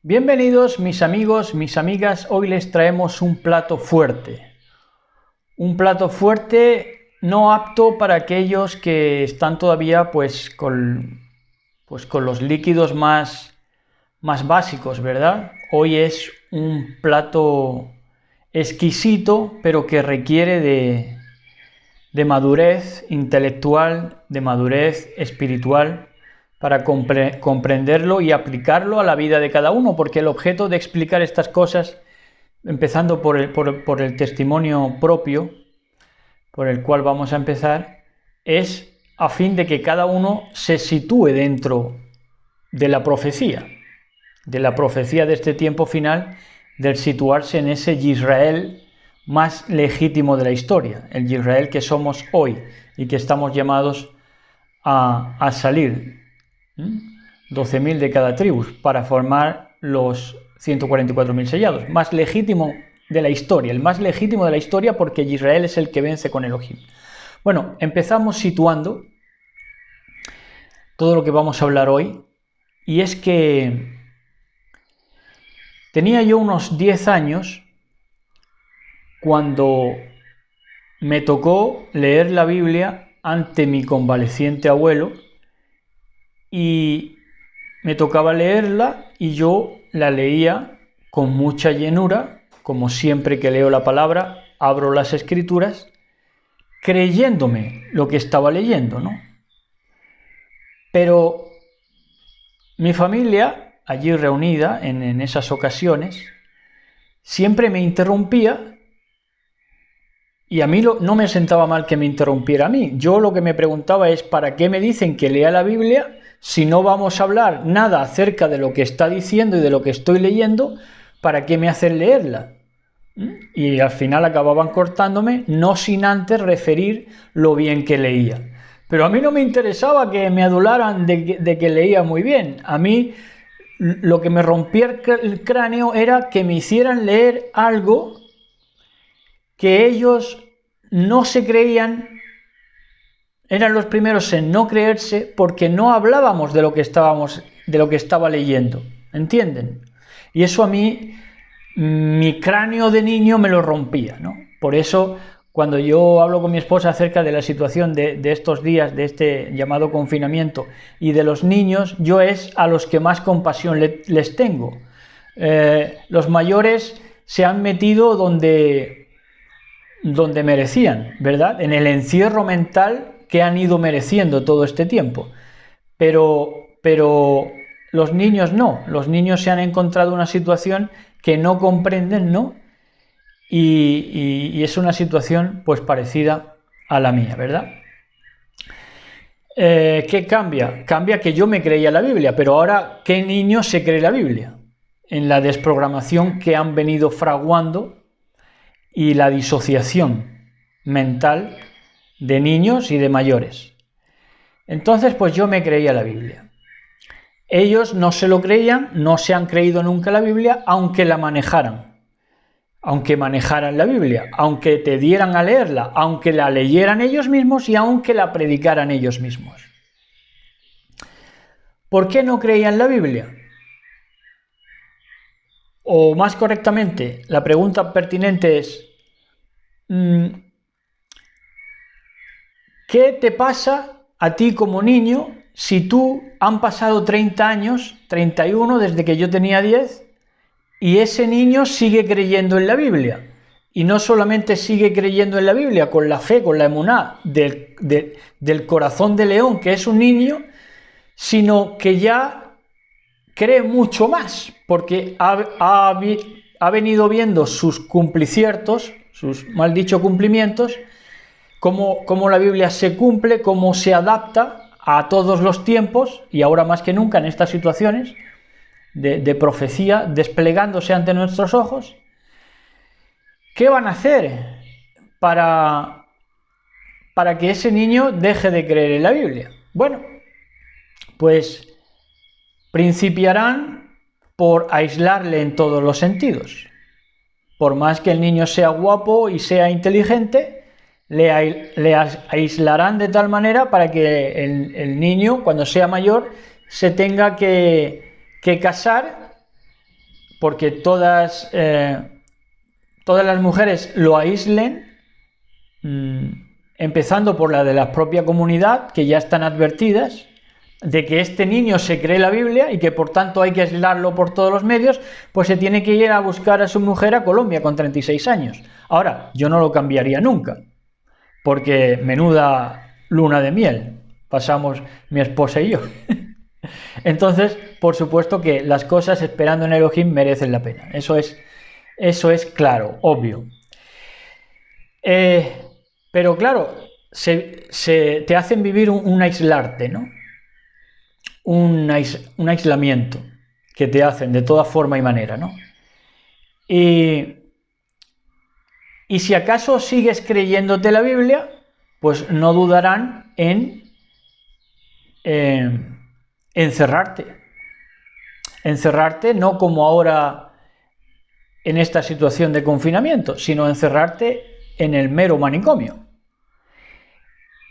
Bienvenidos mis amigos, mis amigas, hoy les traemos un plato fuerte. Un plato fuerte no apto para aquellos que están todavía con los líquidos más básicos, ¿verdad? Hoy es un plato exquisito, pero que requiere de madurez intelectual, de madurez espiritual, para comprenderlo y aplicarlo a la vida de cada uno, porque el objeto de explicar estas cosas, empezando por el testimonio propio, por el cual vamos a empezar, es a fin de que cada uno se sitúe dentro de la profecía de este tiempo final, del situarse en ese Israel más legítimo de la historia, el Israel que somos hoy y que estamos llamados a salir. 12.000 de cada tribu para formar los 144.000 sellados, más legítimo de la historia, el más legítimo de la historia, porque Israel es el que vence con Elohim. Bueno, empezamos situando todo lo que vamos a hablar hoy, y es que tenía yo unos 10 años cuando me tocó leer la Biblia ante mi convaleciente abuelo, y me tocaba leerla y yo la leía con mucha llenura, como siempre que leo la palabra, abro las escrituras, creyéndome lo que estaba leyendo, ¿no? Pero mi familia, allí reunida en esas ocasiones, siempre me interrumpía, y a mí no me sentaba mal que me interrumpiera a mí. Yo lo que me preguntaba es, ¿para qué me dicen que lea la Biblia si no vamos a hablar nada acerca de lo que está diciendo y de lo que estoy leyendo? ¿Para qué me hacen leerla? Y al final acababan cortándome, no sin antes referir lo bien que leía. Pero a mí no me interesaba que me adularan de que leía muy bien. A mí lo que me rompía el cráneo era que me hicieran leer algo que ellos no se creían, eran los primeros en no creerse, porque no hablábamos de lo que estaba leyendo, ¿entienden? Y eso a mí, mi cráneo de niño me lo rompía, ¿no? Por eso, cuando yo hablo con mi esposa acerca de la situación de estos días, de este llamado confinamiento, y de los niños, yo es a los que más compasión les tengo. Los mayores se han metido donde merecían, ¿verdad? En el encierro mental que han ido mereciendo todo este tiempo. Pero los niños no. Los niños se han encontrado una situación que no comprenden, ¿no? Y es una situación pues parecida a la mía, ¿verdad? ¿Qué cambia? Cambia que yo me creía la Biblia, pero ahora, ¿qué niño se cree la Biblia? En la desprogramación que han venido fraguando y la disociación mental de niños y de mayores. Entonces, pues yo me creía la Biblia. Ellos no se lo creían, no se han creído nunca la Biblia, aunque la manejaran. Aunque manejaran la Biblia, aunque te dieran a leerla, aunque la leyeran ellos mismos y aunque la predicaran ellos mismos. ¿Por qué no creían la Biblia? O más correctamente, la pregunta pertinente es, ¿qué te pasa a ti como niño si tú han pasado 30 años, 31 desde que yo tenía 10, y ese niño sigue creyendo en la Biblia? Y no solamente sigue creyendo en la Biblia con la fe, con la emuná del corazón de león, que es un niño, sino que ya cree mucho más, porque ha venido viendo sus cumplicientos, sus mal dicho cumplimientos, cómo la Biblia se cumple, cómo se adapta a todos los tiempos, y ahora más que nunca en estas situaciones de profecía desplegándose ante nuestros ojos. ¿Qué van a hacer para que ese niño deje de creer en la Biblia? Bueno, pues principiarán por aislarle en todos los sentidos. Por más que el niño sea guapo y sea inteligente, le aislarán de tal manera para que el niño, cuando sea mayor, se tenga que casar porque todas las mujeres lo aíslen, empezando por la de la propia comunidad, que ya están advertidas de que este niño se cree la Biblia y que por tanto hay que aislarlo por todos los medios, pues se tiene que ir a buscar a su mujer a Colombia con 36 años. Ahora, yo no lo cambiaría nunca, porque menuda luna de miel pasamos mi esposa y yo. Entonces, por supuesto que las cosas esperando en Elohim merecen la pena. Eso es claro, obvio. Pero claro, te hacen vivir un aislarte, ¿no? Un aislamiento que te hacen de toda forma y manera, ¿no? Y si acaso sigues creyéndote la Biblia, pues no dudarán en encerrarte. Encerrarte no como ahora en esta situación de confinamiento, sino encerrarte en el mero manicomio.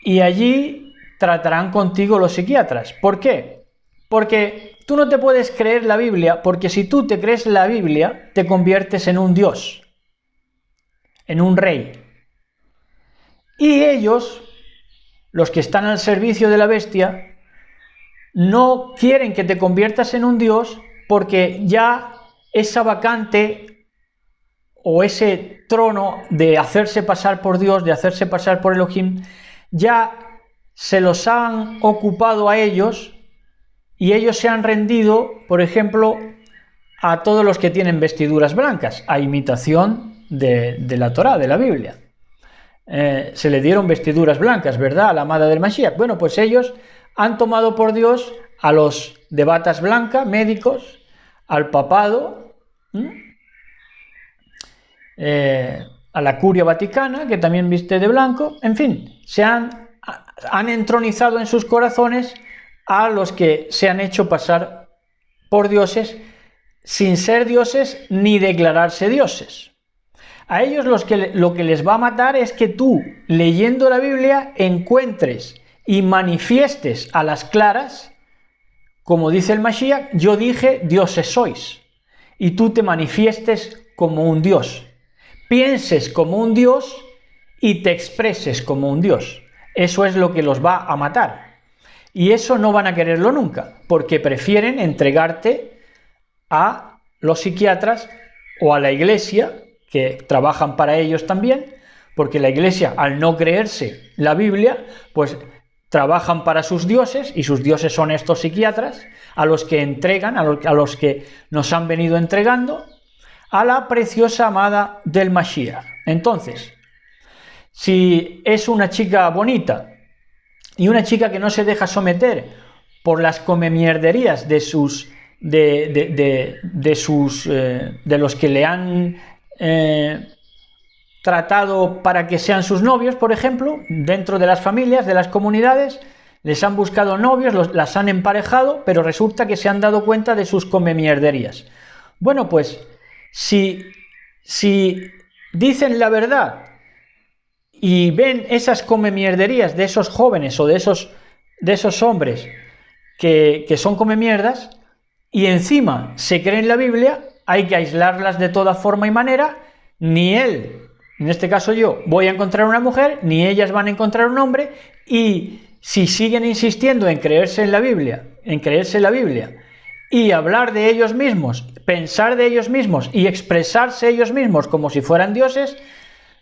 Y allí tratarán contigo los psiquiatras. ¿Por qué? Porque tú no te puedes creer la Biblia, porque si tú te crees la Biblia, te conviertes en un dios, en un rey. Y ellos, los que están al servicio de la bestia, no quieren que te conviertas en un dios, porque ya esa vacante o ese trono de hacerse pasar por Dios, de hacerse pasar por Elohim, ya se los han ocupado a ellos, y ellos se han rendido, por ejemplo, a todos los que tienen vestiduras blancas, a imitación de la Torá, de la Biblia. Se le dieron vestiduras blancas, ¿verdad?, a la amada del Mashiach. Bueno, pues ellos han tomado por Dios a los de batas blancas, médicos, al papado, a la curia vaticana, que también viste de blanco. En fin, han entronizado en sus corazones a los que se han hecho pasar por dioses sin ser dioses ni declararse dioses. A ellos lo que les va a matar es que tú, leyendo la Biblia, encuentres y manifiestes a las claras, como dice el Mashiach, yo dije, dioses sois, y tú te manifiestes como un dios, pienses como un dios y te expreses como un dios. Eso es lo que los va a matar. Y eso no van a quererlo nunca, porque prefieren entregarte a los psiquiatras o a la iglesia, que trabajan para ellos también, porque la iglesia, al no creerse la Biblia, pues trabajan para sus dioses, y sus dioses son estos psiquiatras, a los que entregan, a los que nos han venido entregando, a la preciosa amada del Mashiach. Entonces, si es una chica bonita, y una chica que no se deja someter por las comemierderías de los que le han tratado para que sean sus novios, por ejemplo, dentro de las familias, de las comunidades, les han buscado novios, las han emparejado, pero resulta que se han dado cuenta de sus comemierderías. Bueno, pues si dicen la verdad y ven esas comemierderías de esos jóvenes o de esos hombres que son comemierdas, y encima se creen la Biblia, hay que aislarlas de toda forma y manera. Ni él, en este caso yo, voy a encontrar una mujer, ni ellas van a encontrar un hombre, y si siguen insistiendo en creerse la Biblia, y hablar de ellos mismos, pensar de ellos mismos y expresarse ellos mismos como si fueran dioses,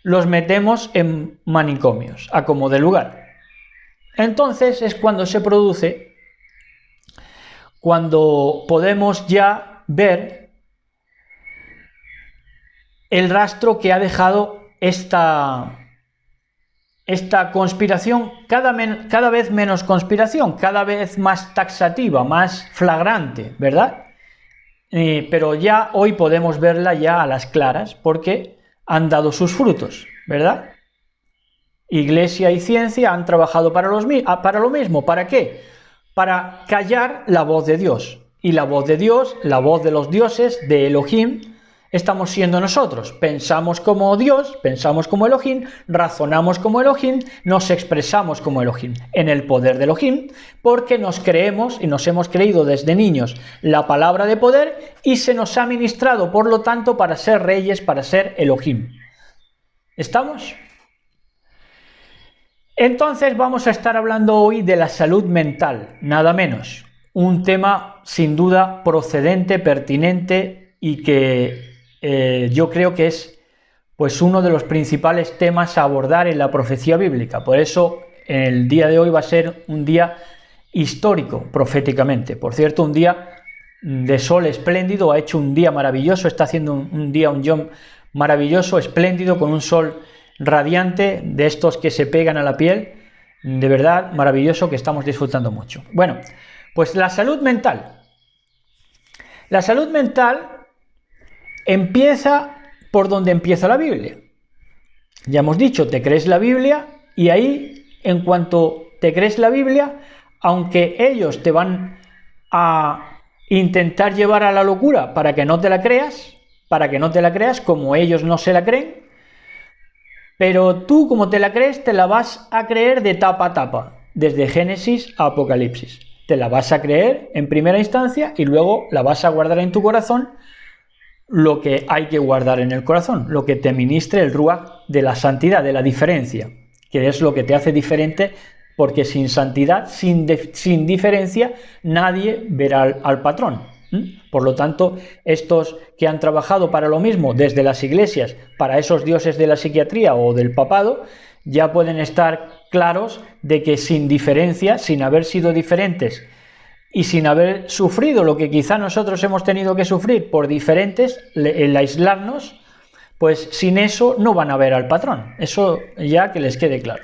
los metemos en manicomios, a como de lugar. Entonces es cuando se produce, cuando podemos ya ver el rastro que ha dejado esta conspiración, cada vez menos conspiración, cada vez más taxativa, más flagrante, ¿verdad? Pero ya hoy podemos verla ya a las claras, porque han dado sus frutos, ¿verdad? Iglesia y ciencia han trabajado para lo mismo. ¿Para qué? Para callar la voz de Dios. Y la voz de Dios, la voz de los dioses, de Elohim, estamos siendo nosotros. Pensamos como Dios, pensamos como Elohim, razonamos como Elohim, nos expresamos como Elohim, en el poder de Elohim, porque nos creemos y nos hemos creído desde niños la palabra de poder y se nos ha ministrado, por lo tanto, para ser reyes, para ser Elohim. ¿Estamos? Entonces vamos a estar hablando hoy de la salud mental, nada menos. Un tema sin duda procedente, pertinente y que yo creo que es pues uno de los principales temas a abordar en la profecía bíblica. Por eso el día de hoy va a ser un día histórico proféticamente. Por cierto, un día de sol espléndido, ha hecho un día maravilloso, está haciendo un día, un yom maravilloso, espléndido, con un sol radiante, de estos que se pegan a la piel, de verdad maravilloso, que estamos disfrutando mucho. Bueno, pues la salud mental. La salud mental empieza por donde empieza la Biblia. Ya hemos dicho, te crees la Biblia y ahí, en cuanto te crees la Biblia, aunque ellos te van a intentar llevar a la locura para que no te la creas, como ellos no se la creen, pero tú, como te la crees, te la vas a creer de tapa a tapa, desde Génesis a Apocalipsis. Te la vas a creer en primera instancia y luego la vas a guardar en tu corazón, lo que hay que guardar en el corazón, lo que te ministre el ruach de la santidad, de la diferencia, que es lo que te hace diferente, porque sin santidad, sin diferencia, nadie verá al patrón. Por lo tanto, estos que han trabajado para lo mismo desde las iglesias, para esos dioses de la psiquiatría o del papado, ya pueden estar claros de que sin diferencia, sin haber sido diferentes y sin haber sufrido lo que quizá nosotros hemos tenido que sufrir por diferentes, el aislarnos, pues sin eso no van a ver al patrón. Eso ya que les quede claro.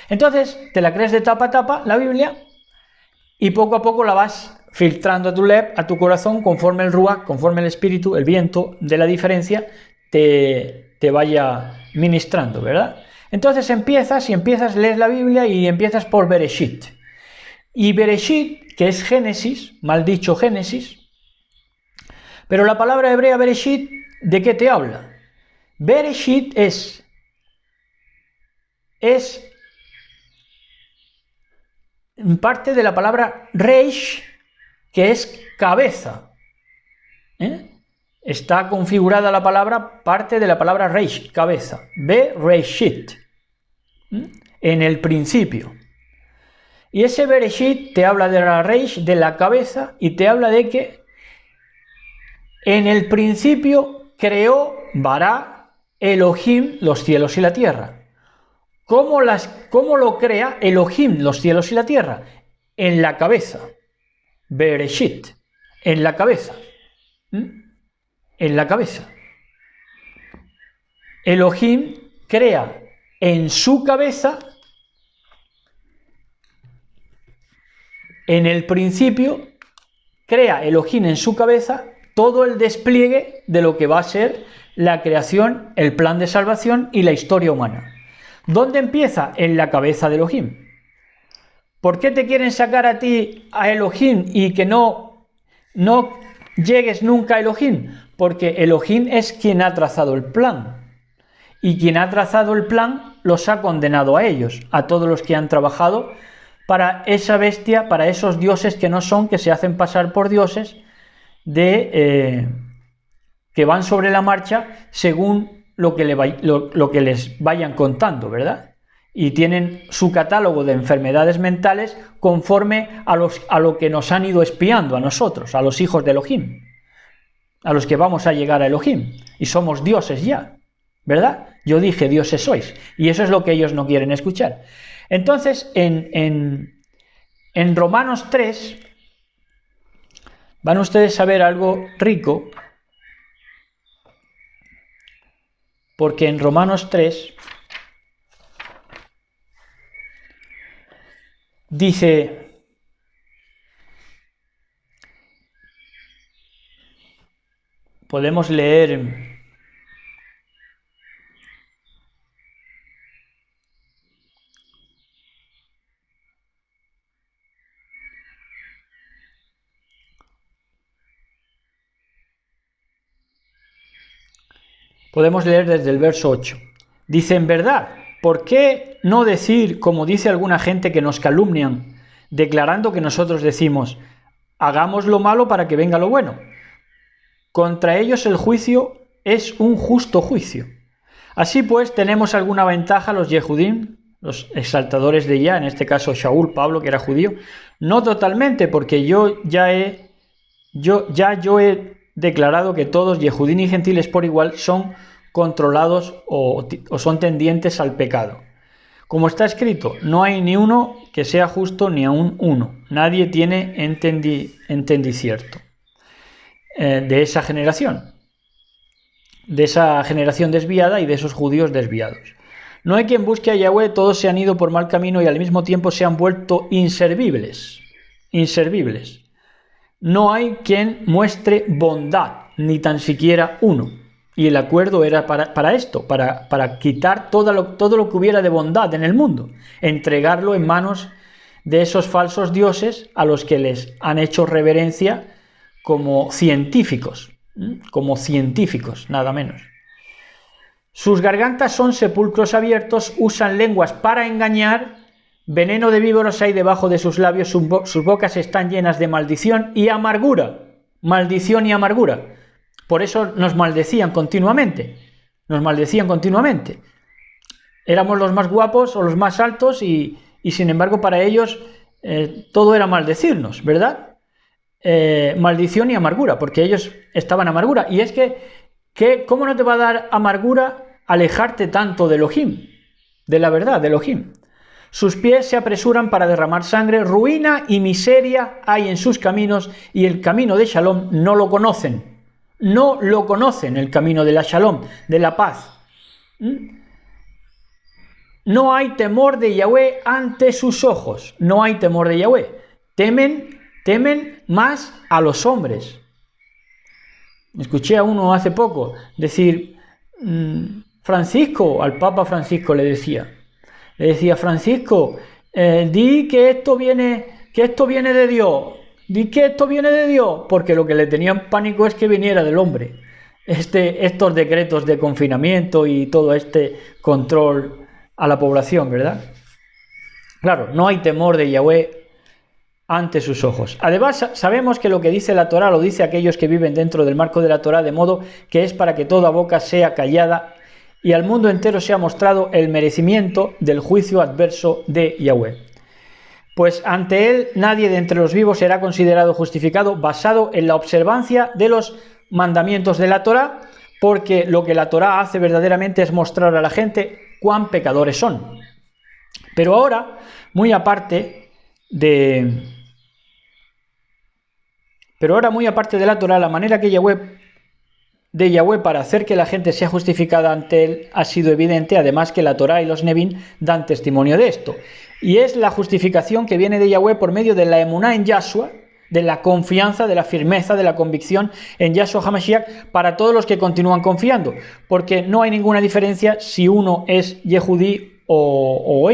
Entonces, te la crees de tapa a tapa, la Biblia, y poco a poco la vas filtrando a tu leb, a tu corazón, conforme el ruach, conforme el espíritu, el viento de la diferencia, te vaya ministrando, ¿verdad? Entonces empiezas, lees la Biblia y empiezas por Bereshit. Y Bereshit, que es Génesis, mal dicho Génesis, pero la palabra hebrea Bereshit, ¿de qué te habla? Bereshit es parte de la palabra reish, que es cabeza. Está configurada la palabra, parte de la palabra reish, cabeza. Bereshit, en el principio. Y ese Bereshit te habla de la reish, de la cabeza, y te habla de que en el principio creó, Bará, Elohim, los cielos y la tierra. ¿Cómo lo crea Elohim, los cielos y la tierra? En la cabeza. Bereshit, en la cabeza. En la cabeza. Elohim crea en su cabeza, en el principio, crea Elohim en su cabeza todo el despliegue de lo que va a ser la creación, el plan de salvación y la historia humana. ¿Dónde empieza? En la cabeza de Elohim. ¿Por qué te quieren sacar a ti a Elohim y que no llegues nunca a Elohim? Porque Elohim es quien ha trazado el plan. Y quien ha trazado el plan los ha condenado a ellos, a todos los que han trabajado para esa bestia, para esos dioses que no son, que se hacen pasar por dioses, que van sobre la marcha según lo que les vayan contando, ¿verdad? Y tienen su catálogo de enfermedades mentales conforme a lo que nos han ido espiando a nosotros, a los hijos de Elohim, a los que vamos a llegar a Elohim, y somos dioses ya, ¿verdad? Yo dije, dioses sois, y eso es lo que ellos no quieren escuchar. Entonces, en Romanos 3, van ustedes a ver algo rico, porque en Romanos 3 dice: podemos leer Podemos leer desde el verso 8. Dice, en verdad, ¿por qué no decir, como dice alguna gente que nos calumnian, declarando que nosotros decimos, hagamos lo malo para que venga lo bueno? Contra ellos el juicio es un justo juicio. Así pues, tenemos alguna ventaja los Yehudim, los exaltadores de Yah, en este caso Shaul, Pablo, que era judío, no totalmente, porque yo he declarado que todos, Yehudim y gentiles por igual, son controlados o son tendientes al pecado. Como está escrito, no hay ni uno que sea justo ni aun uno. Nadie tiene entendicierto de esa generación desviada y de esos judíos desviados. No hay quien busque a Yahweh, todos se han ido por mal camino y al mismo tiempo se han vuelto inservibles. No hay quien muestre bondad, ni tan siquiera uno. Y el acuerdo era para esto, para quitar todo lo que hubiera de bondad en el mundo, entregarlo en manos de esos falsos dioses a los que les han hecho reverencia como científicos, nada menos. Sus gargantas son sepulcros abiertos, usan lenguas para engañar, veneno de víboras hay debajo de sus labios, sus bocas están llenas de maldición y amargura. Por eso nos maldecían continuamente. Éramos los más guapos o los más altos y sin embargo para ellos todo era maldecirnos, ¿verdad? Maldición y amargura, porque ellos estaban amargura. Y es que ¿cómo no te va a dar amargura alejarte tanto de Elohim, de la verdad de Elohim? Sus pies se apresuran para derramar sangre, ruina y miseria hay en sus caminos y el camino de Shalom no lo conocen. No lo conocen, el camino de la Shalom, de la paz. No hay temor de Yahweh ante sus ojos. No hay temor de Yahweh. Temen más a los hombres. Escuché a uno hace poco decir, Francisco, al Papa Francisco le decía, Francisco, di que esto viene de Dios. Di que esto viene de Dios, porque lo que le tenían pánico es que viniera del hombre. Estos decretos de confinamiento y todo este control a la población, ¿verdad? Claro, no hay temor de Yahweh ante sus ojos. Además, sabemos que lo que dice la Torá lo dice aquellos que viven dentro del marco de la Torá, de modo que es para que toda boca sea callada y al mundo entero sea mostrado el merecimiento del juicio adverso de Yahweh. Pues ante él nadie de entre los vivos será considerado justificado basado en la observancia de los mandamientos de la Torá, porque lo que la Torá hace verdaderamente es mostrar a la gente cuán pecadores son. Pero ahora, muy aparte de la Torá, la manera que Yahweh para hacer que la gente sea justificada ante él ha sido evidente, además que la Torá y los Nevim dan testimonio de esto. Y es la justificación que viene de Yahweh por medio de la emuná en Yahshua, de la confianza, de la firmeza, de la convicción en Yahshua HaMashiach para todos los que continúan confiando, porque no hay ninguna diferencia si uno es Yehudí o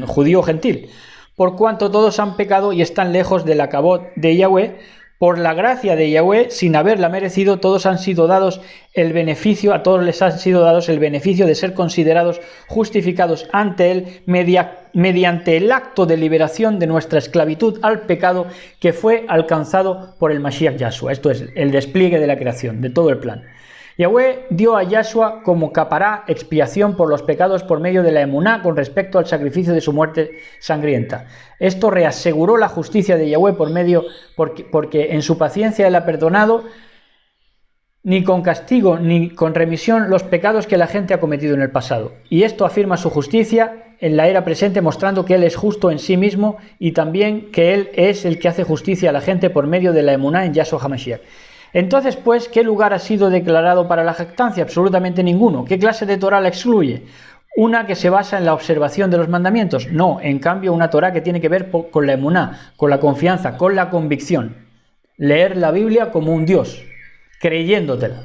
judío o gentil, por cuanto todos han pecado y están lejos del acabot de Yahweh. Por la gracia de Yahweh, sin haberla merecido, a todos les han sido dados el beneficio de ser considerados justificados ante él mediante el acto de liberación de nuestra esclavitud al pecado que fue alcanzado por el Mashiach Yahshua. Esto es el despliegue de la creación, de todo el plan. Yahweh dio a Yahshua como capará, expiación por los pecados por medio de la emuná con respecto al sacrificio de su muerte sangrienta. Esto reaseguró la justicia de Yahweh porque en su paciencia él ha perdonado ni con castigo ni con remisión los pecados que la gente ha cometido en el pasado. Y esto afirma su justicia en la era presente, mostrando que él es justo en sí mismo y también que él es el que hace justicia a la gente por medio de la emuná en Yahshua HaMashiach. Entonces, pues, ¿qué lugar ha sido declarado para la jactancia? Absolutamente ninguno. ¿Qué clase de Torá la excluye? ¿Una que se basa en la observación de los mandamientos? No, en cambio, una Torá que tiene que ver con la emuná, con la confianza, con la convicción. Leer la Biblia como un Dios, creyéndotela.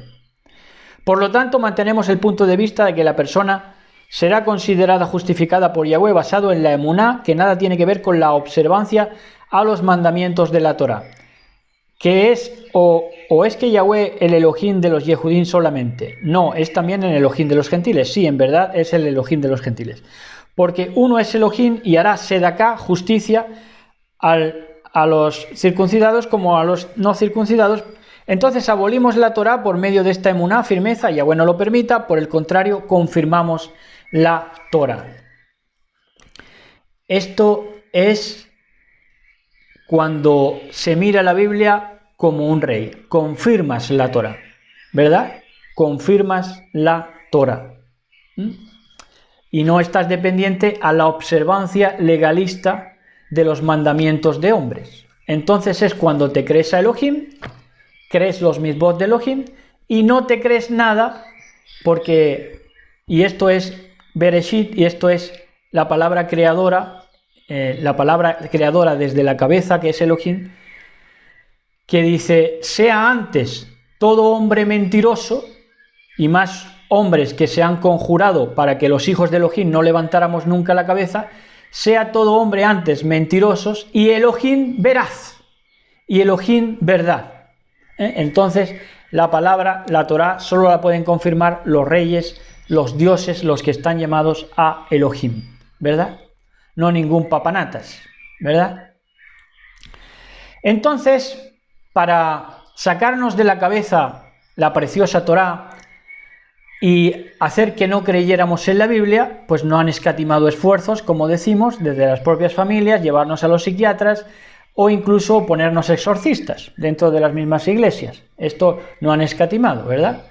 Por lo tanto, mantenemos el punto de vista de que la persona será considerada justificada por Yahweh basado en la emuná, que nada tiene que ver con la observancia a los mandamientos de la Torá. que es o es que Yahweh el Elohim de los Yehudim solamente. No, es también el Elohim de los gentiles. Sí, en verdad es el Elohim de los gentiles. Porque uno es Elohim y hará sedaká, justicia, a los circuncidados como a los no circuncidados. Entonces abolimos la Torá por medio de esta emuná, firmeza, Yahweh no lo permita, por el contrario, confirmamos la Torá. Esto es cuando se mira la Biblia como un rey, confirmas la Torá, ¿verdad? Confirmas la Torá. Y no estás dependiente a la observancia legalista de los mandamientos de hombres. Entonces es cuando te crees a Elohim, crees los mitzvot de Elohim y no te crees nada y esto es Bereshit, y esto es la palabra creadora desde la cabeza, que es Elohim, que dice, sea antes todo hombre mentiroso, y más hombres que se han conjurado para que los hijos de Elohim no levantáramos nunca la cabeza, sea todo hombre antes mentirosos, y Elohim veraz, y Elohim verdad. Entonces, la palabra, la Torá, solo la pueden confirmar los reyes, los dioses, los que están llamados a Elohim, ¿verdad? No ningún papanatas, ¿verdad? Entonces, para sacarnos de la cabeza la preciosa Torá y hacer que no creyéramos en la Biblia, pues no han escatimado esfuerzos, como decimos, desde las propias familias, llevarnos a los psiquiatras o incluso ponernos exorcistas dentro de las mismas iglesias. Esto no han escatimado, ¿verdad?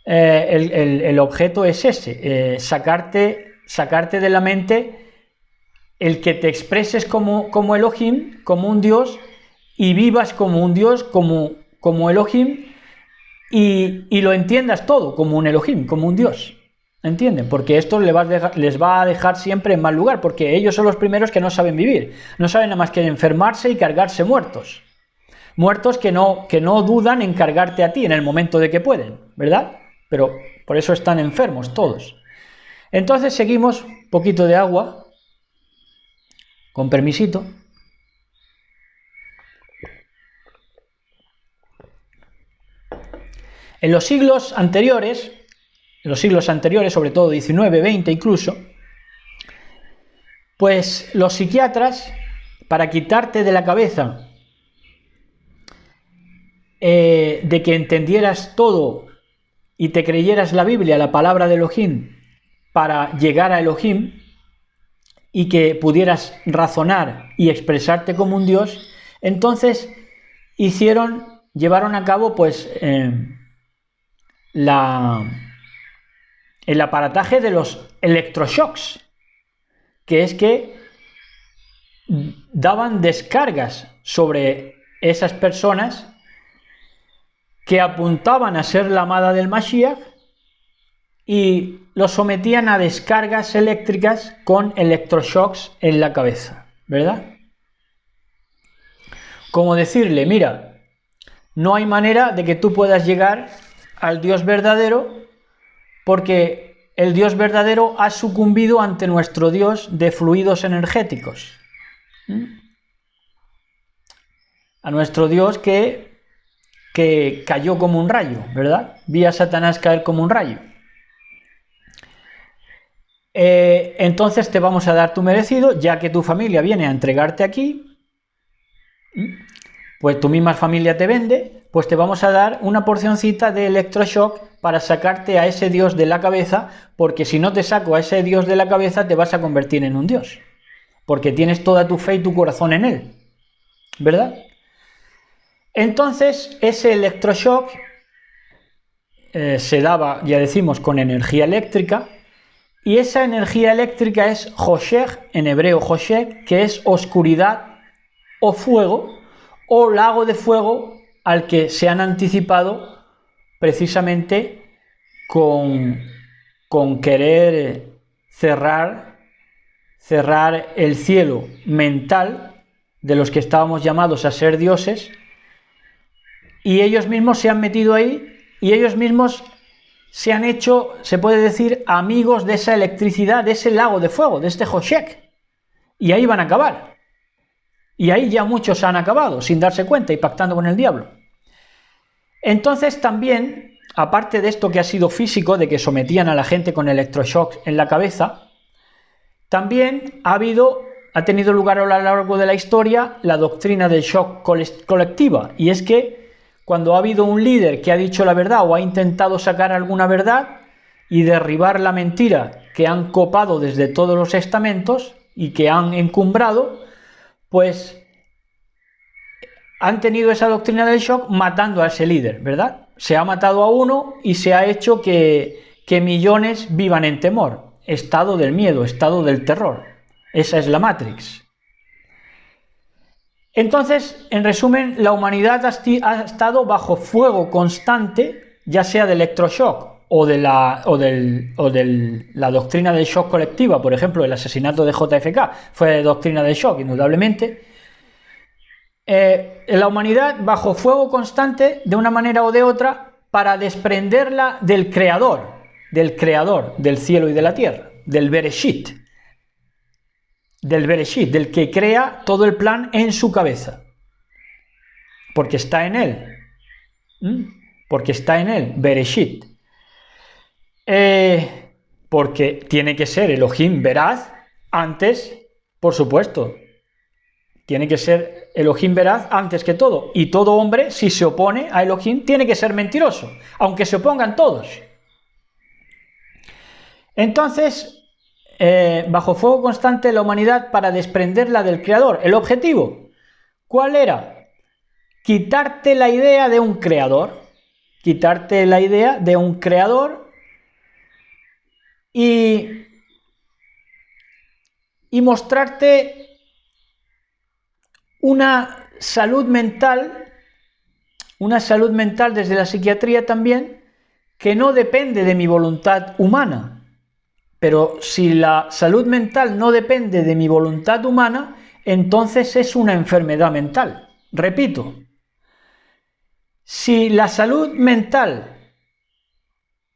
El objeto es ese, sacarte de la mente el que te expreses como Elohim, como un Dios, y vivas como un Dios, como Elohim, y lo entiendas todo como un Elohim, como un Dios. ¿Entienden? Porque esto les va a dejar siempre en mal lugar, porque ellos son los primeros que no saben vivir. No saben nada más que enfermarse y cargarse muertos. Muertos que no dudan en cargarte a ti en el momento de que pueden, ¿verdad? Pero por eso están enfermos todos. Entonces seguimos, un poquito de agua, con permisito. En los siglos anteriores, sobre todo 19, 20 incluso, pues los psiquiatras, para quitarte de la cabeza de que entendieras todo y te creyeras la Biblia, la palabra de Elohim, para llegar a Elohim y que pudieras razonar y expresarte como un Dios, entonces llevaron a cabo pues el aparataje de los electroshocks, que es que daban descargas sobre esas personas que apuntaban a ser la amada del Mashiach y los sometían a descargas eléctricas con electroshocks en la cabeza, ¿verdad? Como decirle, mira, no hay manera de que tú puedas llegar al Dios verdadero porque el Dios verdadero ha sucumbido ante nuestro Dios de fluidos energéticos. A nuestro Dios que cayó como un rayo, ¿verdad? Vi a Satanás caer como un rayo. Entonces te vamos a dar tu merecido, ya que tu familia viene a entregarte aquí, pues tu misma familia te vende, pues te vamos a dar una porcioncita de electroshock para sacarte a ese Dios de la cabeza, porque si no te saco a ese Dios de la cabeza te vas a convertir en un Dios, porque tienes toda tu fe y tu corazón en él, ¿verdad? Entonces ese electroshock se daba, ya decimos, con energía eléctrica, y esa energía eléctrica es Hoshech, en hebreo Hoshech, que es oscuridad o fuego, o lago de fuego al que se han anticipado precisamente con querer cerrar el cielo mental de los que estábamos llamados a ser dioses, y ellos mismos se han metido ahí y ellos mismos se han hecho, se puede decir, amigos de esa electricidad, de ese lago de fuego, de este Hoshech, y ahí van a acabar. Y ahí ya muchos han acabado, sin darse cuenta y pactando con el diablo. Entonces también, aparte de esto que ha sido físico, de que sometían a la gente con electroshocks en la cabeza, también ha tenido lugar a lo largo de la historia la doctrina del shock colectiva, y es que cuando ha habido un líder que ha dicho la verdad o ha intentado sacar alguna verdad y derribar la mentira que han copado desde todos los estamentos y que han encumbrado, pues han tenido esa doctrina del shock matando a ese líder, ¿verdad? Se ha matado a uno y se ha hecho que millones vivan en temor. Estado del miedo, estado del terror. Esa es la Matrix. Entonces, en resumen, la humanidad ha estado bajo fuego constante, ya sea de electroshock o de la doctrina del shock colectiva. Por ejemplo, el asesinato de JFK fue doctrina del shock, indudablemente. La humanidad bajo fuego constante, de una manera o de otra, para desprenderla del creador del cielo y de la tierra, del Bereshit, del que crea todo el plan en su cabeza, porque está en él, Bereshit, porque tiene que ser Elohim veraz antes, por supuesto, tiene que ser Elohim veraz antes que todo, y todo hombre, si se opone a Elohim, tiene que ser mentiroso, aunque se opongan todos. Entonces, bajo fuego constante la humanidad para desprenderla del creador. ¿El objetivo cuál era? Quitarte la idea de un creador, y mostrarte una salud mental desde la psiquiatría también, que no depende de mi voluntad humana. Pero si la salud mental no depende de mi voluntad humana, entonces es una enfermedad mental. Repito, si la salud mental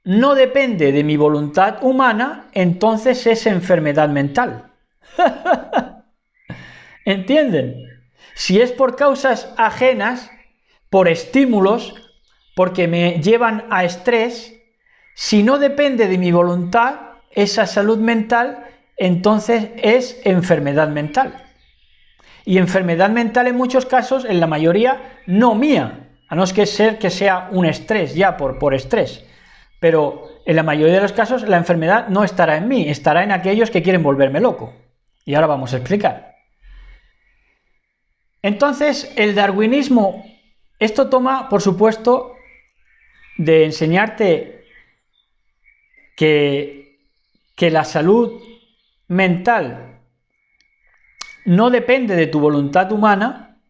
no depende de mi voluntad humana, entonces es enfermedad mental. ¿Entienden? Si es por causas ajenas, por estímulos, porque me llevan a estrés, si no depende de mi voluntad, esa salud mental, entonces es enfermedad mental. Y enfermedad mental en muchos casos, en la mayoría, no mía, a no ser que sea un estrés, ya por estrés. Pero en la mayoría de los casos la enfermedad no estará en mí, estará en aquellos que quieren volverme loco. Y ahora vamos a explicar. Entonces, el darwinismo, esto toma, por supuesto, de enseñarte que la salud mental no depende de tu voluntad humana,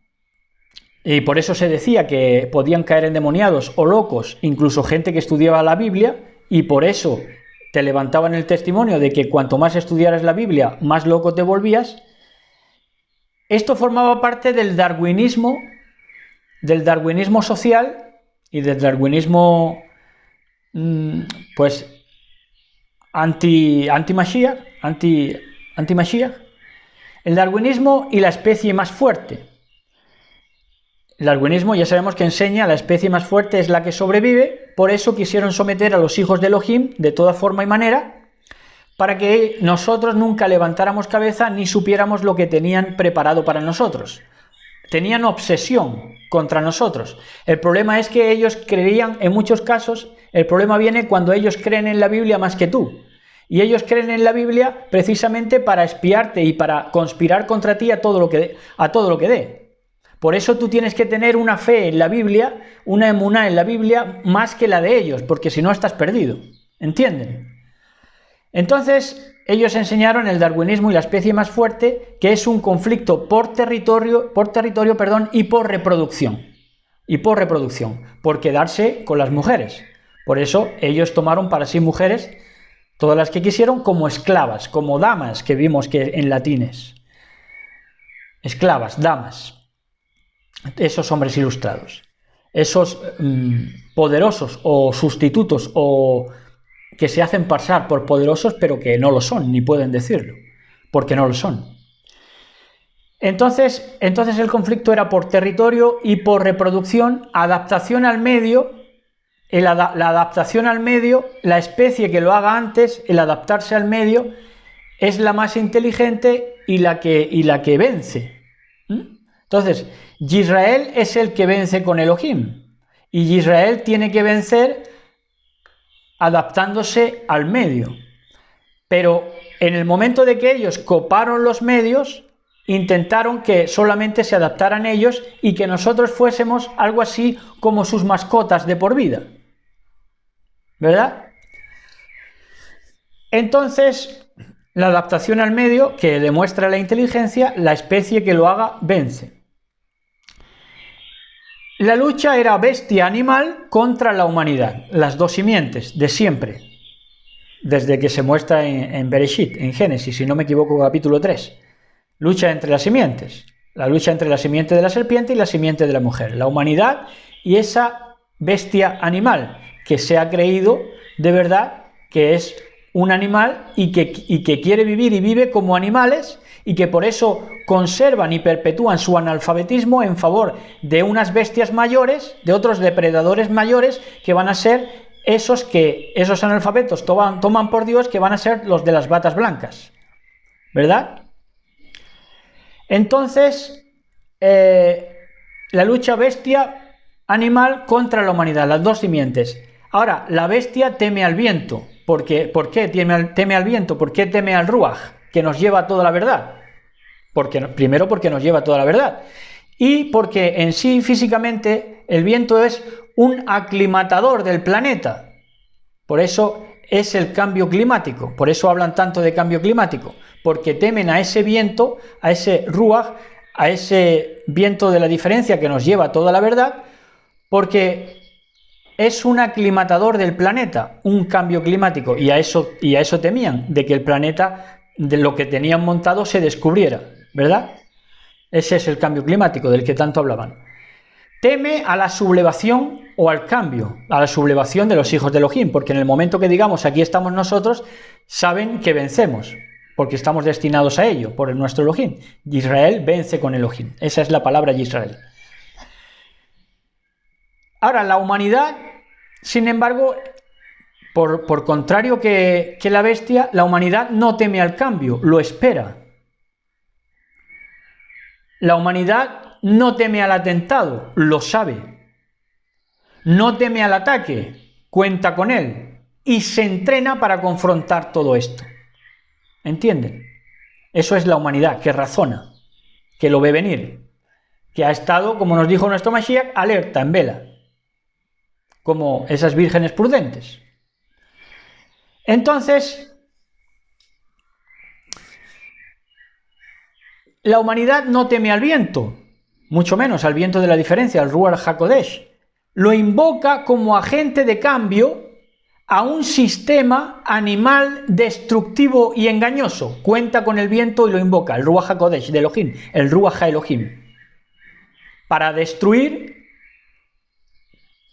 y por eso se decía que podían caer endemoniados o locos, incluso gente que estudiaba la Biblia, y por eso te levantaban el testimonio de que cuanto más estudiaras la Biblia, más loco te volvías. Esto formaba parte del darwinismo social y del darwinismo, pues, anti-Mashiach, el darwinismo y la especie más fuerte. El darwinismo ya sabemos que enseña la especie más fuerte es la que sobrevive, por eso quisieron someter a los hijos de Elohim de toda forma y manera, para que nosotros nunca levantáramos cabeza ni supiéramos lo que tenían preparado para nosotros. Tenían obsesión contra nosotros. El problema es que ellos creían, en muchos casos, el problema viene cuando ellos creen en la Biblia más que tú. Y ellos creen en la Biblia precisamente para espiarte y para conspirar contra ti a todo lo que dé. Por eso tú tienes que tener una fe en la Biblia, una emuná en la Biblia, más que la de ellos, porque si no estás perdido. ¿Entienden? Entonces, ellos enseñaron el darwinismo y la especie más fuerte, que es un conflicto por territorio, y por reproducción. Por quedarse con las mujeres. Por eso ellos tomaron para sí mujeres, todas las que quisieron, como esclavas, como damas, que vimos que en latines. Esclavas, damas. Esos hombres ilustrados. Esos poderosos o sustitutos o que se hacen pasar por poderosos, pero que no lo son, ni pueden decirlo, porque no lo son. Entonces el conflicto era por territorio y por reproducción, adaptación al medio. La adaptación al medio, la especie que lo haga antes, el adaptarse al medio, es la más inteligente y la que vence. Entonces, Israel es el que vence con Elohim, y Israel tiene que vencer adaptándose al medio. Pero en el momento de que ellos coparon los medios, intentaron que solamente se adaptaran ellos y que nosotros fuésemos algo así como sus mascotas de por vida, ¿verdad? Entonces, la adaptación al medio, que demuestra la inteligencia, la especie que lo haga vence. La lucha era bestia-animal contra la humanidad, las dos simientes de siempre, desde que se muestra en Bereshit, en Génesis, si no me equivoco, capítulo 3. Lucha entre las simientes, la lucha entre la simiente de la serpiente y la simiente de la mujer, la humanidad y esa bestia animal que se ha creído de verdad que es un animal y que quiere vivir y vive como animales, y que por eso conservan y perpetúan su analfabetismo en favor de unas bestias mayores, de otros depredadores mayores, que van a ser esos analfabetos toman por Dios, que van a ser los de las batas blancas, ¿verdad? Entonces, la lucha bestia-animal contra la humanidad, las dos simientes. Ahora, la bestia teme al viento. ¿Por qué teme al viento? ¿Por qué teme al Ruach, que nos lleva a toda la verdad? Primero porque nos lleva a toda la verdad, y porque en sí físicamente el viento es un aclimatador del planeta. Por eso es el cambio climático, por eso hablan tanto de cambio climático, porque temen a ese viento, a ese Ruach, a ese viento de la diferencia que nos lleva a toda la verdad, porque es un aclimatador del planeta, un cambio climático, y a eso temían, de que el planeta, de lo que tenían montado, se descubriera, ¿verdad? Ese es el cambio climático del que tanto hablaban. Teme a la sublevación o al cambio, a la sublevación de los hijos de Elohim, porque en el momento que digamos aquí estamos nosotros, saben que vencemos, porque estamos destinados a ello, por nuestro Elohim. Israel vence con Elohim, esa es la palabra Israel. Ahora, la humanidad, sin embargo, por contrario que la bestia, la humanidad no teme al cambio, lo espera. La humanidad no teme al atentado, lo sabe. No teme al ataque, cuenta con él, y se entrena para confrontar todo esto. ¿Entienden? Eso es la humanidad, que razona, que lo ve venir, que ha estado, como nos dijo nuestro Mashiach, alerta, en vela, como esas vírgenes prudentes. Entonces, la humanidad no teme al viento, mucho menos al viento de la diferencia, al Ruach HaKodesh. Lo invoca como agente de cambio a un sistema animal destructivo y engañoso. Cuenta con el viento y lo invoca, el Ruach HaKodesh de Elohim, el Ruach HaElohim, para destruir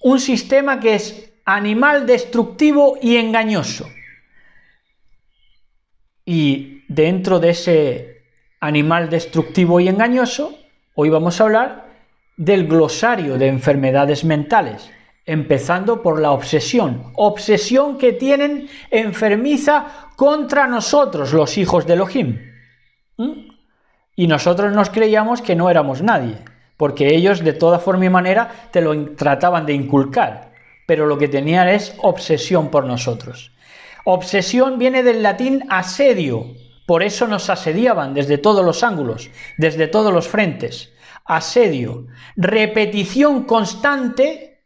un sistema que es animal destructivo y engañoso. Y dentro de ese animal destructivo y engañoso, hoy vamos a hablar del glosario de enfermedades mentales, empezando por la obsesión que tienen enfermiza contra nosotros, los hijos de Elohim. Y nosotros nos creíamos que no éramos nadie, porque ellos de toda forma y manera te lo trataban de inculcar, pero lo que tenían es obsesión por nosotros. Obsesión viene del latín asedio, por eso nos asediaban desde todos los ángulos, desde todos los frentes. Asedio, repetición constante,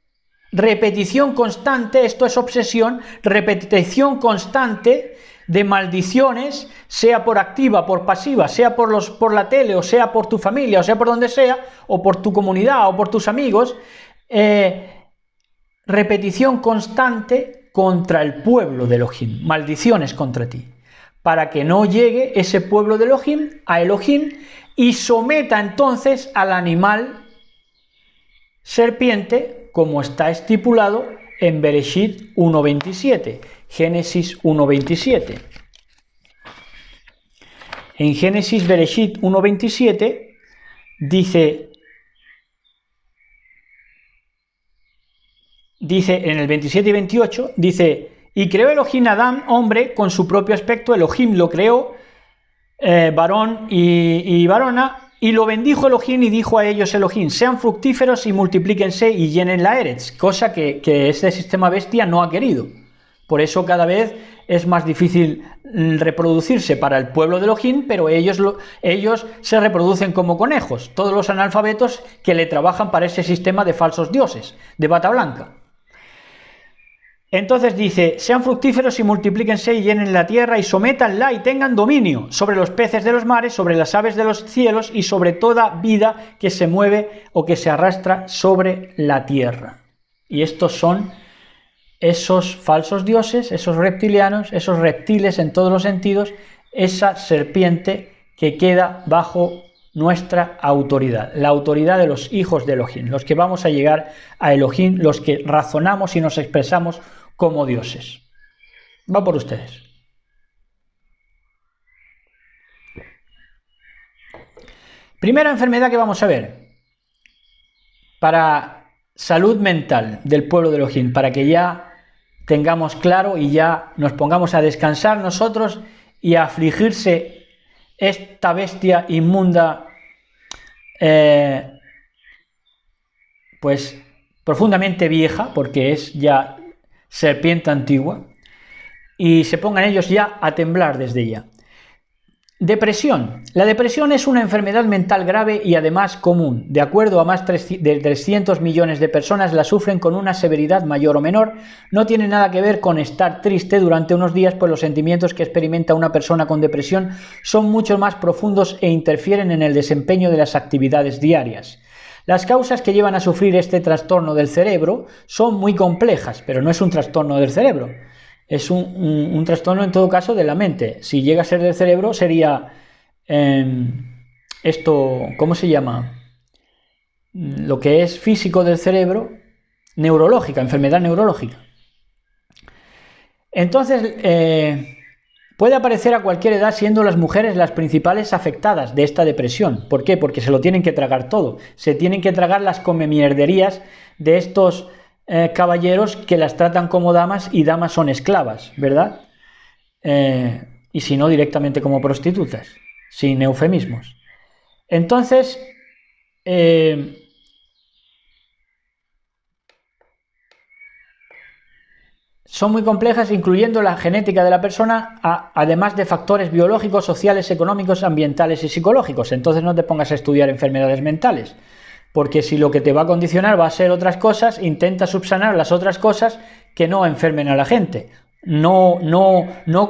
esto es obsesión, repetición constante de maldiciones, sea por activa, por pasiva, sea por la tele, o sea por tu familia, o sea por donde sea, o por tu comunidad, o por tus amigos, repetición constante contra el pueblo de Elohim, maldiciones contra ti, para que no llegue ese pueblo de Elohim a Elohim y someta entonces al animal serpiente, como está estipulado en Bereshit 1.27, Génesis 1.27. En Génesis Bereshit 1.27 dice en el 27 y 28, dice, y creó Elohim a Adán, hombre, con su propio aspecto, Elohim lo creó, varón y varona, y lo bendijo Elohim y dijo a ellos Elohim, sean fructíferos y multiplíquense y llenen la Eretz, cosa que este sistema bestia no ha querido. Por eso cada vez es más difícil reproducirse para el pueblo de Elohim, pero ellos se reproducen como conejos, todos los analfabetos que le trabajan para ese sistema de falsos dioses, de bata blanca. Entonces dice, sean fructíferos y multiplíquense y llenen la tierra y sométanla y tengan dominio sobre los peces de los mares, sobre las aves de los cielos y sobre toda vida que se mueve o que se arrastra sobre la tierra. Y estos son esos falsos dioses, esos reptilianos, esos reptiles en todos los sentidos, esa serpiente que queda bajo nuestra autoridad, la autoridad de los hijos de Elohim, los que vamos a llegar a Elohim, los que razonamos y nos expresamos como dioses. Va por ustedes. Primera enfermedad que vamos a ver para salud mental del pueblo de Elohim, para que ya tengamos claro y ya nos pongamos a descansar nosotros y a afligirse esta bestia inmunda, pues profundamente vieja, porque es ya serpiente antigua, y se pongan ellos ya a temblar desde ya. Depresión. La depresión es una enfermedad mental grave y además común. De acuerdo a más de 300 millones de personas la sufren con una severidad mayor o menor. No tiene nada que ver con estar triste durante unos días, pues los sentimientos que experimenta una persona con depresión son mucho más profundos e interfieren en el desempeño de las actividades diarias. Las causas que llevan a sufrir este trastorno del cerebro son muy complejas, pero no es un trastorno del cerebro. Es un trastorno en todo caso de la mente. Si llega a ser del cerebro sería esto, ¿cómo se llama? Lo que es físico del cerebro, neurológica, enfermedad neurológica. Entonces, puede aparecer a cualquier edad, siendo las mujeres las principales afectadas de esta depresión. ¿Por qué? Porque se lo tienen que tragar todo. Se tienen que tragar las comemierderías de estos caballeros que las tratan como damas y damas son esclavas, ¿verdad? Y si no, directamente como prostitutas, sin eufemismos. Entonces, son muy complejas, incluyendo la genética de la persona, además de factores biológicos, sociales, económicos, ambientales y psicológicos. Entonces no te pongas a estudiar enfermedades mentales, porque si lo que te va a condicionar va a ser otras cosas, intenta subsanar las otras cosas que no enfermen a la gente. No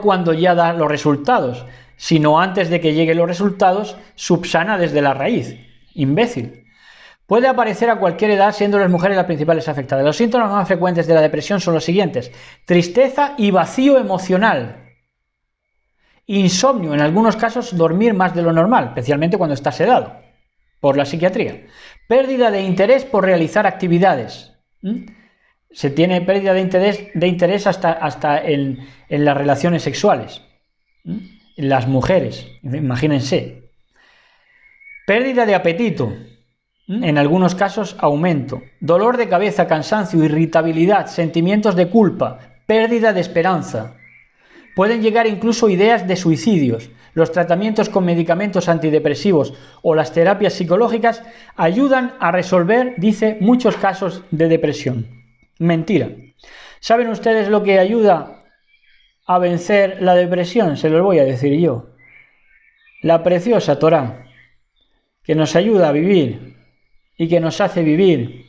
cuando ya da los resultados, sino antes de que lleguen los resultados, subsana desde la raíz. Imbécil. Puede aparecer a cualquier edad, siendo las mujeres las principales afectadas. Los síntomas más frecuentes de la depresión son los siguientes: tristeza y vacío emocional, insomnio, en algunos casos dormir más de lo normal, especialmente cuando está sedado por la psiquiatría, pérdida de interés por realizar actividades. Se tiene pérdida de interés hasta en las relaciones sexuales. Las mujeres, imagínense. Pérdida de apetito. En algunos casos aumento, dolor de cabeza, cansancio, irritabilidad, sentimientos de culpa, pérdida de esperanza. Pueden llegar incluso ideas de suicidios. Los tratamientos con medicamentos antidepresivos o las terapias psicológicas ayudan a resolver, dice, muchos casos de depresión. Mentira. ¿Saben ustedes lo que ayuda a vencer la depresión? Se los voy a decir yo. La preciosa Torá, que nos ayuda a vivir y que nos hace vivir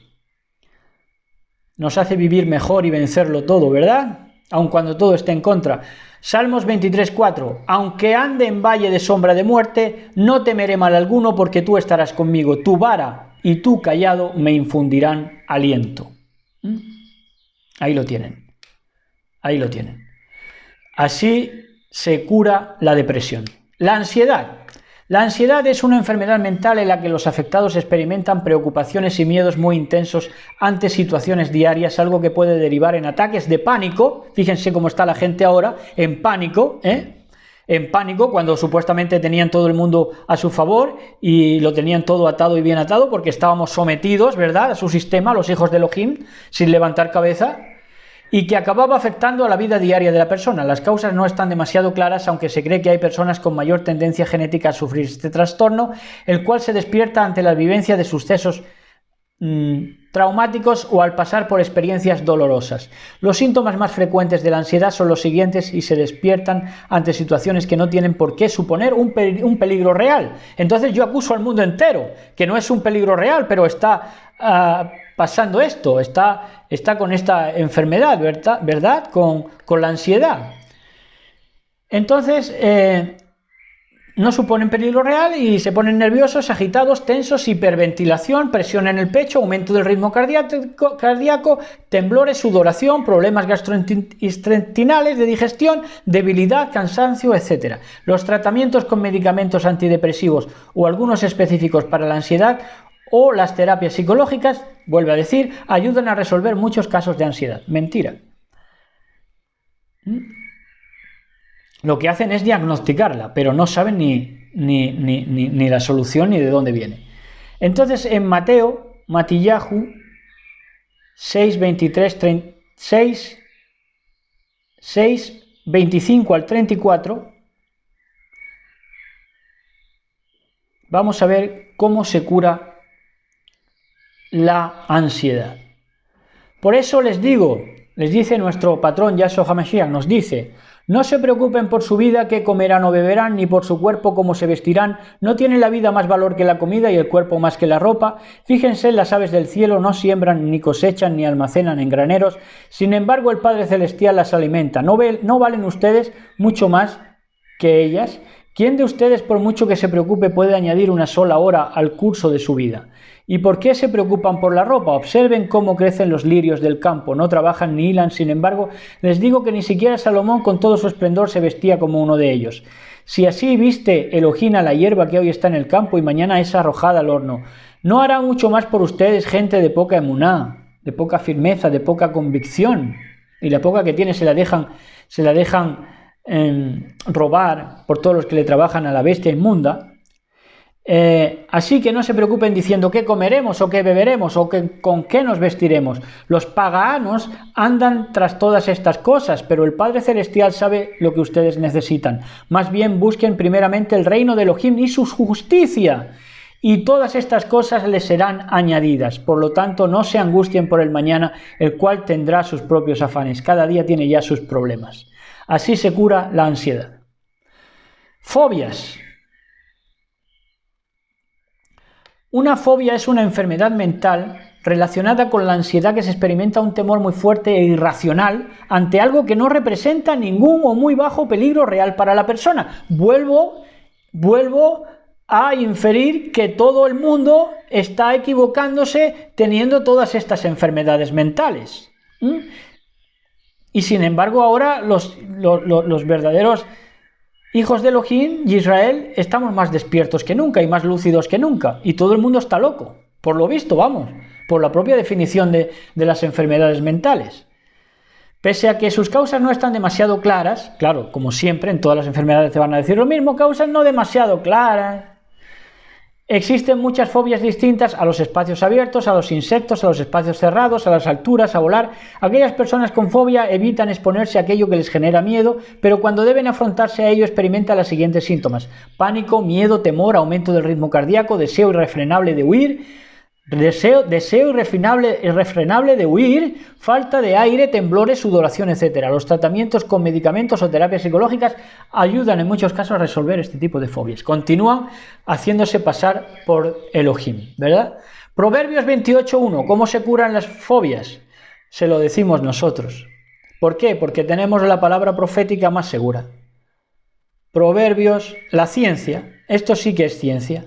mejor y vencerlo todo, ¿verdad? Aun cuando todo esté en contra. Salmos 23:4. Aunque ande en valle de sombra de muerte, no temeré mal alguno, porque tú estarás conmigo. Tu vara y tu cayado me infundirán aliento. Ahí lo tienen. Ahí lo tienen. Así se cura la depresión. La ansiedad. La ansiedad es una enfermedad mental en la que los afectados experimentan preocupaciones y miedos muy intensos ante situaciones diarias, algo que puede derivar en ataques de pánico. Fíjense cómo está la gente ahora, en pánico, en pánico cuando supuestamente tenían todo el mundo a su favor y lo tenían todo atado y bien atado porque estábamos sometidos, ¿verdad?, a su sistema, los hijos de Elohim, sin levantar cabeza, y que acababa afectando a la vida diaria de la persona. Las causas no están demasiado claras, aunque se cree que hay personas con mayor tendencia genética a sufrir este trastorno, el cual se despierta ante la vivencia de sucesos traumáticos o al pasar por experiencias dolorosas. Los síntomas más frecuentes de la ansiedad son los siguientes y se despiertan ante situaciones que no tienen por qué suponer un peligro real. Entonces yo acuso al mundo entero, que no es un peligro real, pero está pasando esto, está con esta enfermedad, ¿verdad? Con la ansiedad. Entonces, no suponen peligro real y se ponen nerviosos, agitados, tensos, hiperventilación, presión en el pecho, aumento del ritmo cardíaco, temblores, sudoración, problemas gastrointestinales, de digestión, debilidad, cansancio, etc. Los tratamientos con medicamentos antidepresivos o algunos específicos para la ansiedad o las terapias psicológicas, vuelvo a decir, ayudan a resolver muchos casos de ansiedad. Mentira. Lo que hacen es diagnosticarla, pero no saben ni la solución ni de dónde viene. Entonces, en Matillahu 6, 25 al 34, vamos a ver cómo se cura la ansiedad. Por eso les dice nuestro patrón Yahshua HaMashiach, nos dice: no se preocupen por su vida, qué comerán o beberán, ni por su cuerpo, cómo se vestirán. No tiene la vida más valor que la comida y el cuerpo más que la ropa. Fíjense en las aves del cielo, no siembran, ni cosechan, ni almacenan en graneros. Sin embargo, el Padre Celestial las alimenta. ¿No valen ustedes mucho más que ellas? ¿Quién de ustedes, por mucho que se preocupe, puede añadir una sola hora al curso de su vida? ¿Y por qué se preocupan por la ropa? Observen cómo crecen los lirios del campo, no trabajan ni hilan. Sin embargo, les digo que ni siquiera Salomón con todo su esplendor se vestía como uno de ellos. Si así viste Elohim a la hierba que hoy está en el campo y mañana es arrojada al horno, ¿no hará mucho más por ustedes, gente de poca emuná, de poca firmeza, de poca convicción? Y la poca que tiene se la dejan robar por todos los que le trabajan a la bestia inmunda. Así que no se preocupen diciendo qué comeremos o qué beberemos o con qué nos vestiremos. Los paganos andan tras todas estas cosas, pero el Padre Celestial sabe lo que ustedes necesitan. Más bien busquen primeramente el reino de Elohim y su justicia, y todas estas cosas les serán añadidas. Por lo tanto, no se angustien por el mañana, el cual tendrá sus propios afanes. Cada día tiene ya sus problemas. Así se cura la ansiedad. Fobias. Una fobia es una enfermedad mental relacionada con la ansiedad que se experimenta un temor muy fuerte e irracional ante algo que no representa ningún o muy bajo peligro real para la persona. Vuelvo a inferir que todo el mundo está equivocándose teniendo todas estas enfermedades mentales. Y sin embargo ahora los verdaderos hijos de Elohim y Israel estamos más despiertos que nunca y más lúcidos que nunca, y todo el mundo está loco, por lo visto, vamos, por la propia definición de las enfermedades mentales. Pese a que sus causas no están demasiado claras, claro, como siempre, en todas las enfermedades te van a decir lo mismo, causas no demasiado claras. Existen muchas fobias distintas a los espacios abiertos, a los insectos, a los espacios cerrados, a las alturas, a volar. Aquellas personas con fobia evitan exponerse a aquello que les genera miedo, pero cuando deben afrontarse a ello experimentan los siguientes síntomas: pánico, miedo, temor, aumento del ritmo cardíaco, deseo irrefrenable de huir, irrefrenable de huir, falta de aire, temblores, sudoración, etc. Los tratamientos con medicamentos o terapias psicológicas ayudan en muchos casos a resolver este tipo de fobias. Continúan haciéndose pasar por Elohim, ¿verdad? Proverbios 28.1. ¿Cómo se curan las fobias? Se lo decimos nosotros. ¿Por qué? Porque tenemos la palabra profética más segura. Proverbios, la ciencia. Esto sí que es ciencia.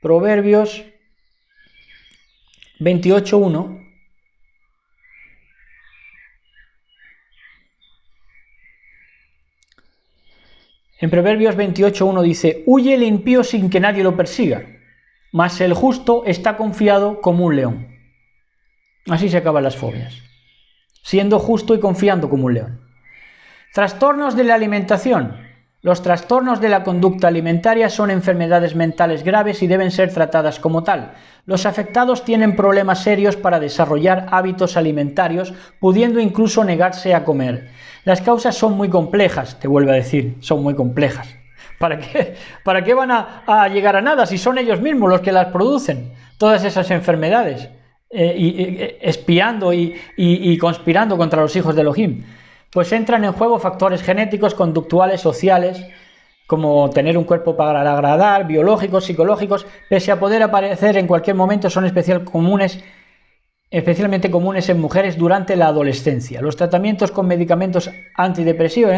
Proverbios 28.1. En Proverbios 28.1 dice: huye el impío sin que nadie lo persiga, mas el justo está confiado como un león. Así se acaban las fobias, siendo justo y confiando como un león. Trastornos de la alimentación. Los trastornos de la conducta alimentaria son enfermedades mentales graves y deben ser tratadas como tal. Los afectados tienen problemas serios para desarrollar hábitos alimentarios, pudiendo incluso negarse a comer. Las causas son muy complejas, te vuelvo a decir, son muy complejas. ¿Para qué van a llegar a nada si son ellos mismos los que las producen? Todas esas enfermedades, espiando y conspirando contra los hijos de Elohim. Pues entran en juego factores genéticos, conductuales, sociales, como tener un cuerpo para agradar, biológicos, psicológicos, pese a poder aparecer en cualquier momento, son especialmente comunes en mujeres durante la adolescencia. Los tratamientos con medicamentos antidepresivos,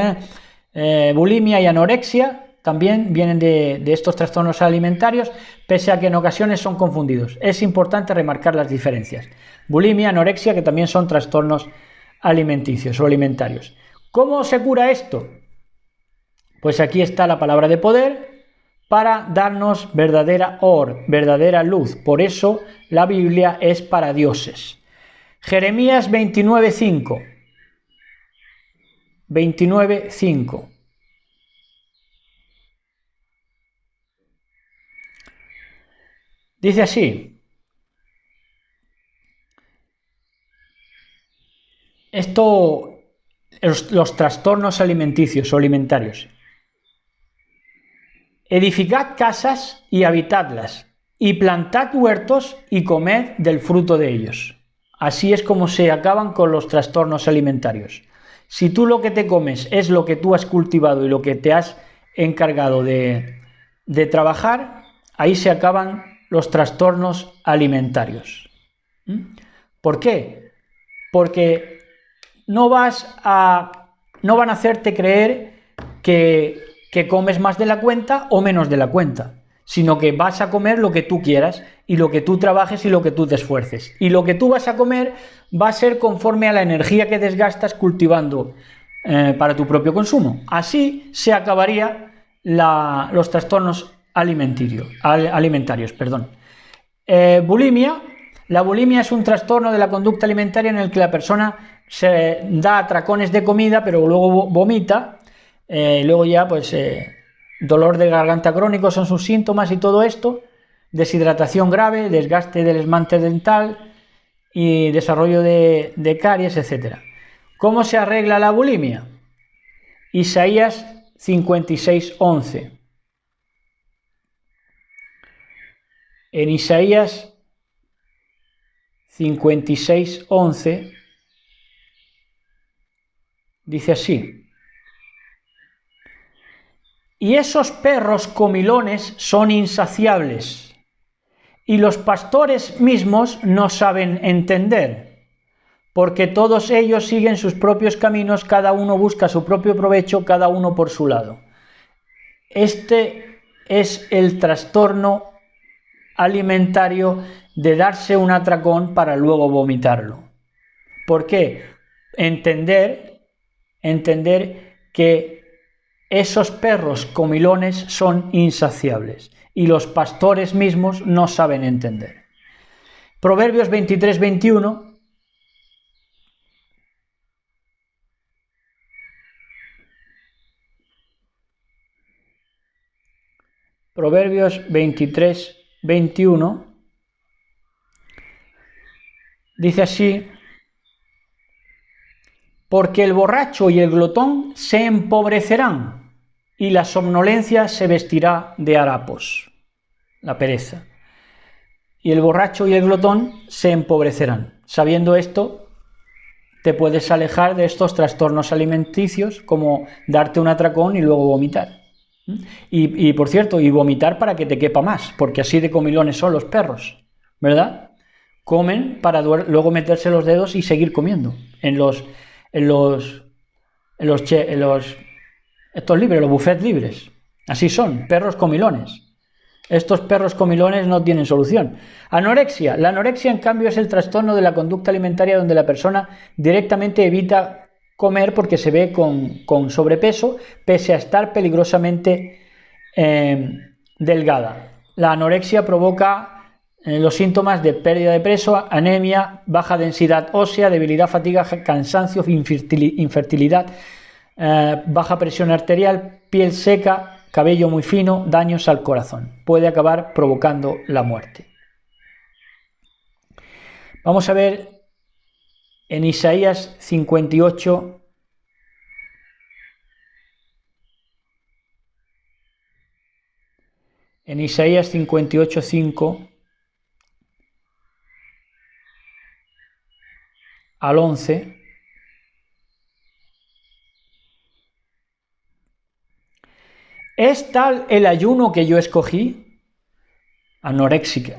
bulimia y anorexia, también vienen de estos trastornos alimentarios, pese a que en ocasiones son confundidos. Es importante remarcar las diferencias. Bulimia, anorexia, que también son trastornos alimenticios o alimentarios. ¿Cómo se cura esto? Pues aquí está la palabra de poder para darnos verdadera verdadera luz. Por eso la Biblia es para dioses. Jeremías 29:5. 29:5. Dice así: los trastornos alimenticios o alimentarios. Edificad casas y habitadlas, y plantad huertos y comed del fruto de ellos. Así es como se acaban con los trastornos alimentarios. Si tú lo que te comes es lo que tú has cultivado y lo que te has encargado de trabajar, ahí se acaban los trastornos alimentarios. ¿Por qué? Porque no van a hacerte creer que comes más de la cuenta o menos de la cuenta, sino que vas a comer lo que tú quieras y lo que tú trabajes y lo que tú te esfuerces. Y lo que tú vas a comer va a ser conforme a la energía que desgastas cultivando para tu propio consumo. Así se acabaría los trastornos alimentarios. Bulimia. La bulimia es un trastorno de la conducta alimentaria en el que la persona se da atracones de comida, pero luego vomita, luego ya pues dolor de garganta crónico son sus síntomas y todo esto, deshidratación grave, desgaste del esmalte dental y desarrollo de caries, etc. ¿Cómo se arregla la bulimia? Isaías 56:11. En Isaías 56:11 dice así: y esos perros comilones son insaciables, y los pastores mismos no saben entender, porque todos ellos siguen sus propios caminos, cada uno busca su propio provecho, cada uno por su lado. Este es el trastorno alimentario de darse un atracón para luego vomitarlo. ¿Por qué? Entender que esos perros comilones son insaciables y los pastores mismos no saben entender. Proverbios 23:21. Proverbios 23:21 dice así: porque el borracho y el glotón se empobrecerán, y la somnolencia se vestirá de harapos, la pereza. Y el borracho y el glotón se empobrecerán. Sabiendo esto, te puedes alejar de estos trastornos alimenticios, como darte un atracón y luego vomitar. Y por cierto, y vomitar para que te quepa más, porque así de comilones son los perros, ¿verdad? Comen para luego meterse los dedos y seguir comiendo. Estos libres, los buffets libres. Así son, perros comilones. Estos perros comilones no tienen solución. Anorexia. La anorexia, en cambio, es el trastorno de la conducta alimentaria donde la persona directamente evita comer porque se ve con sobrepeso, pese a estar peligrosamente delgada. La anorexia provoca los síntomas de pérdida de peso, anemia, baja densidad ósea, debilidad, fatiga, cansancio, infertilidad, baja presión arterial, piel seca, cabello muy fino, daños al corazón. Puede acabar provocando la muerte. Vamos a ver en Isaías 58. En Isaías 58:5 al 11. ¿Es tal el ayuno que yo escogí? Anoréxicos.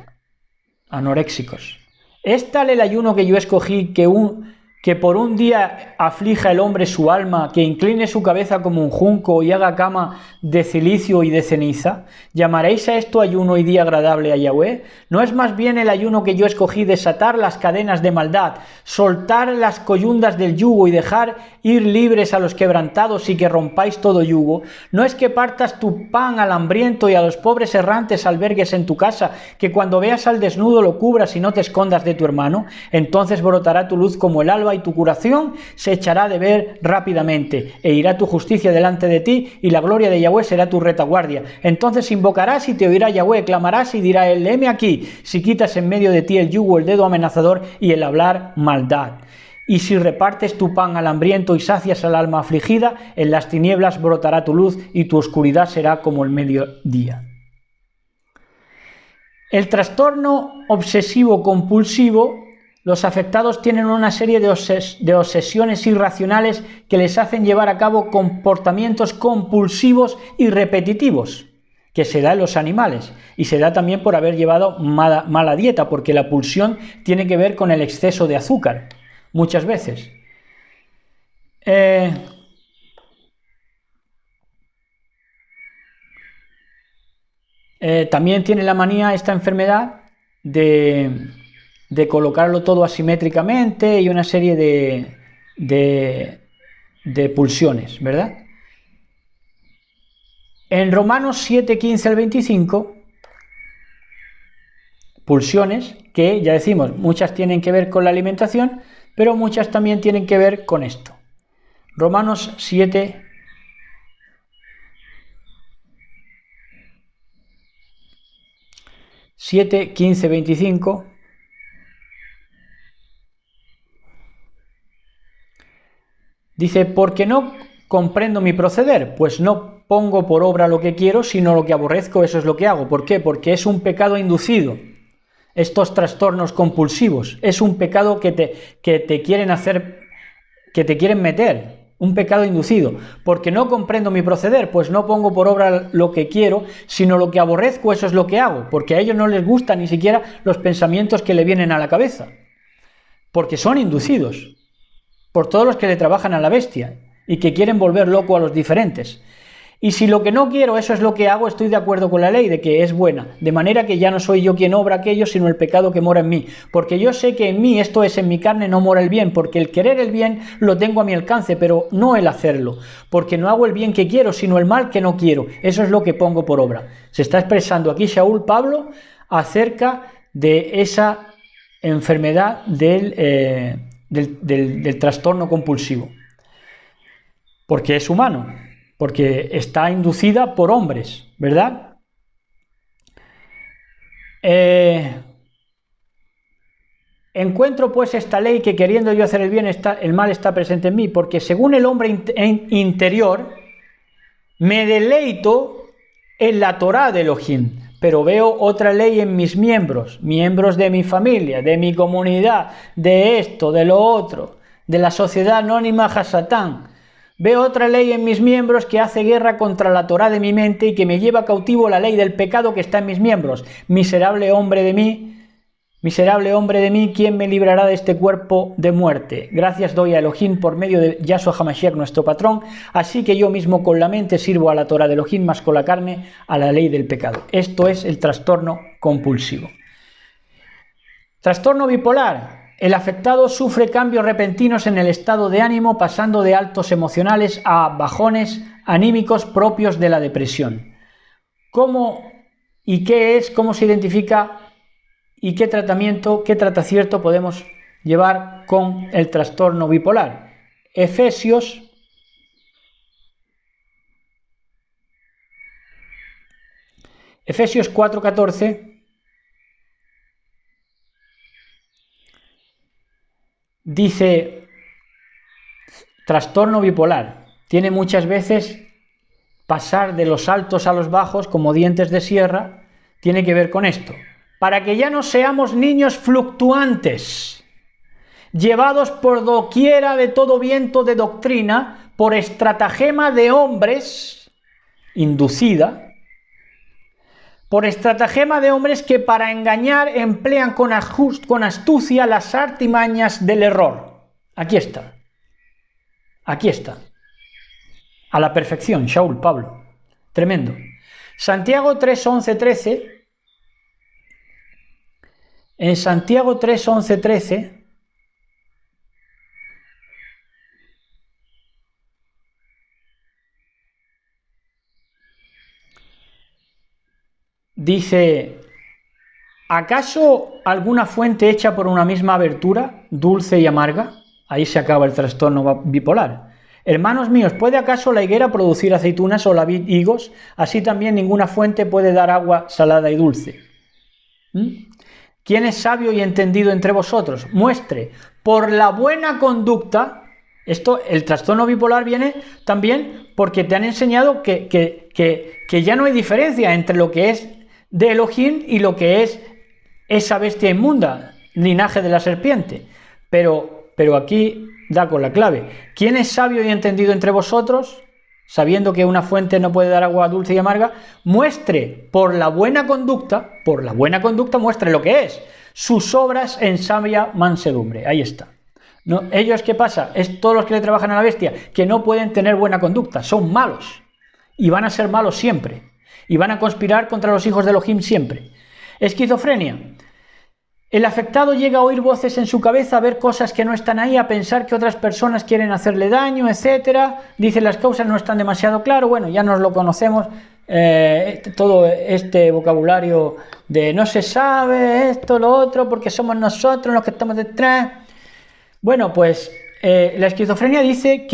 ¿Es tal el ayuno que yo escogí que por un día aflija el hombre su alma, que incline su cabeza como un junco y haga cama de cilicio y de ceniza? ¿Llamaréis a esto ayuno y día agradable a Yahweh? ¿No es más bien el ayuno que yo escogí desatar las cadenas de maldad, soltar las coyundas del yugo y dejar ir libres a los quebrantados y que rompáis todo yugo? ¿No es que partas tu pan al hambriento y a los pobres errantes albergues en tu casa, que cuando veas al desnudo lo cubras y no te escondas de tu hermano? Entonces brotará tu luz como el alba y tu curación se echará de ver rápidamente, e irá tu justicia delante de ti, y la gloria de Yahweh será tu retaguardia. Entonces invocarás y te oirá Yahweh, clamarás y dirá él: heme aquí, si quitas en medio de ti el yugo, el dedo amenazador y el hablar maldad. Y si repartes tu pan al hambriento y sacias al alma afligida, en las tinieblas brotará tu luz y tu oscuridad será como el mediodía. El trastorno obsesivo compulsivo. Los afectados tienen una serie de obsesiones irracionales que les hacen llevar a cabo comportamientos compulsivos y repetitivos, que se da en los animales, y se da también por haber llevado mala dieta, porque la pulsión tiene que ver con el exceso de azúcar, muchas veces. También tiene la manía, esta enfermedad, de colocarlo todo asimétricamente y una serie de pulsiones, ¿verdad? En Romanos 7, 15 al 25, pulsiones que, ya decimos, muchas tienen que ver con la alimentación, pero muchas también tienen que ver con esto. Romanos 7, 15, 25. Dice: porque no comprendo mi proceder, pues no pongo por obra lo que quiero, sino lo que aborrezco, eso es lo que hago. ¿Por qué? Porque es un pecado inducido. Estos trastornos compulsivos es un pecado que te quieren hacer, que te quieren meter, un pecado inducido. Porque no comprendo mi proceder, pues no pongo por obra lo que quiero, sino lo que aborrezco, eso es lo que hago. Porque a ellos no les gustan ni siquiera los pensamientos que le vienen a la cabeza, porque son inducidos por todos los que le trabajan a la bestia y que quieren volver loco a los diferentes. Y si lo que no quiero, eso es lo que hago, estoy de acuerdo con la ley de que es buena, de manera que ya no soy yo quien obra aquello, sino el pecado que mora en mí. Porque yo sé que en mí, esto es, en mi carne, no mora el bien, porque el querer el bien lo tengo a mi alcance, pero no el hacerlo. Porque no hago el bien que quiero, sino el mal que no quiero. Eso es lo que pongo por obra. Se está expresando aquí Shaul Pablo acerca de esa enfermedad del trastorno compulsivo, porque es humano, porque está inducida por hombres, ¿verdad? Encuentro pues esta ley, que queriendo yo hacer el bien, el mal está presente en mí, porque según el hombre interior me deleito en la Torá de Elohim, pero veo otra ley en mis miembros de mi familia, de mi comunidad, de esto, de lo otro, de la sociedad anónima Hasatán. Veo otra ley en mis miembros que hace guerra contra la Torá de mi mente y que me lleva cautivo la ley del pecado que está en mis miembros. Miserable hombre de mí, ¿quién me librará de este cuerpo de muerte? Gracias doy a Elohim por medio de Yahshua HaMashiach, nuestro patrón, así que yo mismo con la mente sirvo a la Torá de Elohim, más con la carne a la ley del pecado. Esto es el trastorno compulsivo. Trastorno bipolar. El afectado sufre cambios repentinos en el estado de ánimo, pasando de altos emocionales a bajones anímicos propios de la depresión. ¿Cómo y qué es? ¿Cómo se identifica? ¿Y qué tratamiento, qué tratacierto podemos llevar con el trastorno bipolar? Efesios Efesios 4:14 dice, trastorno bipolar. Tiene muchas veces pasar de los altos a los bajos como dientes de sierra, tiene que ver con esto. Para que ya no seamos niños fluctuantes, llevados por doquiera de todo viento de doctrina, por estratagema de hombres, inducida, por estratagema de hombres que para engañar emplean con astucia las artimañas del error. Aquí está. Aquí está. A la perfección, Shaul, Pablo. Tremendo. Santiago 3, 11, 13. En Santiago 3, 11, 13. Dice, ¿acaso alguna fuente hecha por una misma abertura, dulce y amarga? Ahí se acaba el trastorno bipolar. Hermanos míos, ¿puede acaso la higuera producir aceitunas o la vid higos? Así también ninguna fuente puede dar agua salada y dulce. ¿Quién es sabio y entendido entre vosotros? Muestre por la buena conducta. El trastorno bipolar viene también porque te han enseñado que ya no hay diferencia entre lo que es de Elohim y lo que es esa bestia inmunda, linaje de la serpiente. Pero aquí da con la clave. ¿Quién es sabio y entendido entre vosotros? Sabiendo que una fuente no puede dar agua dulce y amarga, muestre por la buena conducta, muestre lo que es, sus obras en sabia mansedumbre. Ahí está. ¿No? Ellos, ¿qué pasa? Es todos los que le trabajan a la bestia, que no pueden tener buena conducta, son malos, y van a ser malos siempre, y van a conspirar contra los hijos de Elohim siempre. Esquizofrenia. El afectado llega a oír voces en su cabeza, a ver cosas que no están ahí, a pensar que otras personas quieren hacerle daño, etc. Dice, las causas no están demasiado claras. Bueno, ya nos lo conocemos, todo este vocabulario de no se sabe, esto, lo otro, porque somos nosotros los que estamos detrás. Bueno, pues la esquizofrenia dice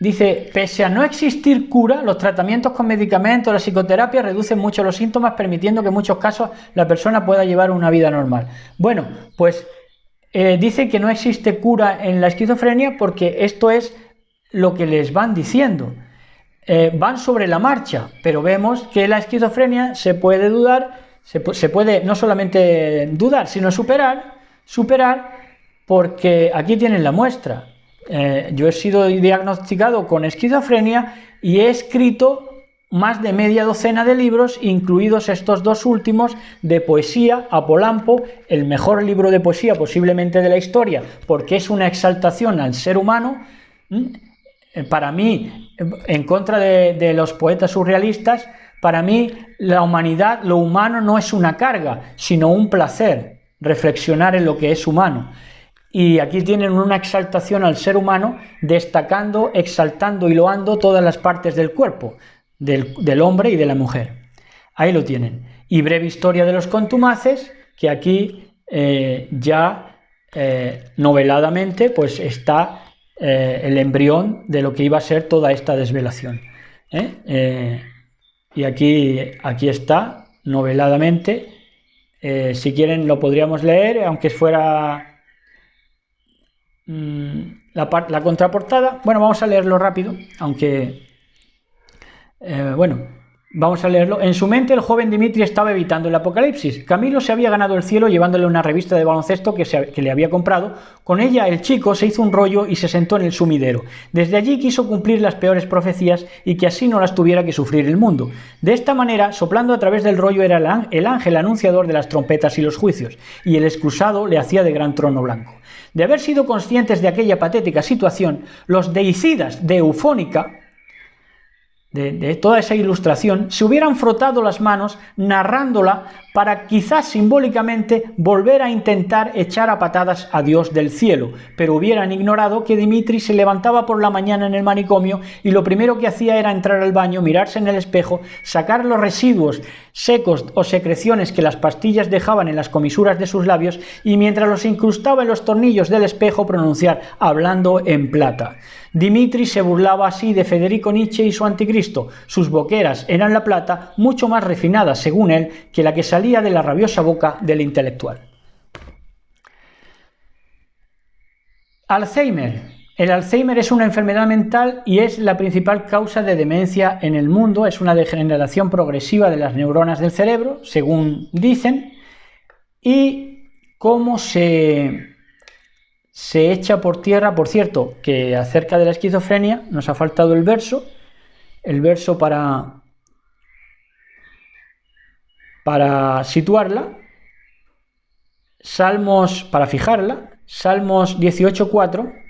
dice, pese a no existir cura, los tratamientos con medicamentos, la psicoterapia reducen mucho los síntomas, permitiendo que en muchos casos la persona pueda llevar una vida normal. Bueno, pues dice que no existe cura en la esquizofrenia porque esto es lo que les van diciendo. Van sobre la marcha, pero vemos que la esquizofrenia se puede dudar, se puede no solamente dudar, sino superar, porque aquí tienen la muestra. Yo he sido diagnosticado con esquizofrenia y he escrito más de media docena de libros, incluidos estos dos últimos de poesía, Apolampo, el mejor libro de poesía posiblemente de la historia, porque es una exaltación al ser humano. Para mí, en contra de los poetas surrealistas, para mí la humanidad, lo humano no es una carga, sino un placer, reflexionar en lo que es humano. Y aquí tienen una exaltación al ser humano, destacando, exaltando y loando todas las partes del cuerpo, del hombre y de la mujer. Ahí lo tienen. Y breve historia de los contumaces, que aquí noveladamente pues está el embrión de lo que iba a ser toda esta desvelación. Y aquí está, noveladamente. Si quieren lo podríamos leer, aunque fuera la contraportada. Bueno, vamos a leerlo rápido, aunque vamos a leerlo. En su mente el joven Dimitri estaba evitando el apocalipsis. Camilo se había ganado el cielo llevándole una revista de baloncesto que le había comprado. Con ella el chico se hizo un rollo y se sentó en el sumidero. Desde allí quiso cumplir las peores profecías y que así no las tuviera que sufrir el mundo. De esta manera, soplando a través del rollo era el ángel anunciador de las trompetas y los juicios, y el excusado le hacía de gran trono blanco. De haber sido conscientes de aquella patética situación, los deicidas de Eufónica, de toda esa ilustración, se hubieran frotado las manos narrándola para quizás simbólicamente volver a intentar echar a patadas a Dios del cielo, pero hubieran ignorado que Dimitri se levantaba por la mañana en el manicomio y lo primero que hacía era entrar al baño, mirarse en el espejo, sacar los residuos secos o secreciones que las pastillas dejaban en las comisuras de sus labios y mientras los incrustaba en los tornillos del espejo pronunciar hablando en plata. Dimitri se burlaba así de Federico Nietzsche y su anticristo. Sus boqueras eran la plata, mucho más refinada, según él, que la que salía de la rabiosa boca del intelectual. Alzheimer. El Alzheimer es una enfermedad mental y es la principal causa de demencia en el mundo. Es una degeneración progresiva de las neuronas del cerebro, según dicen, y cómo se echa por tierra. Por cierto, que acerca de la esquizofrenia nos ha faltado el verso para situarla, Salmos, para fijarla, Salmos 18.4,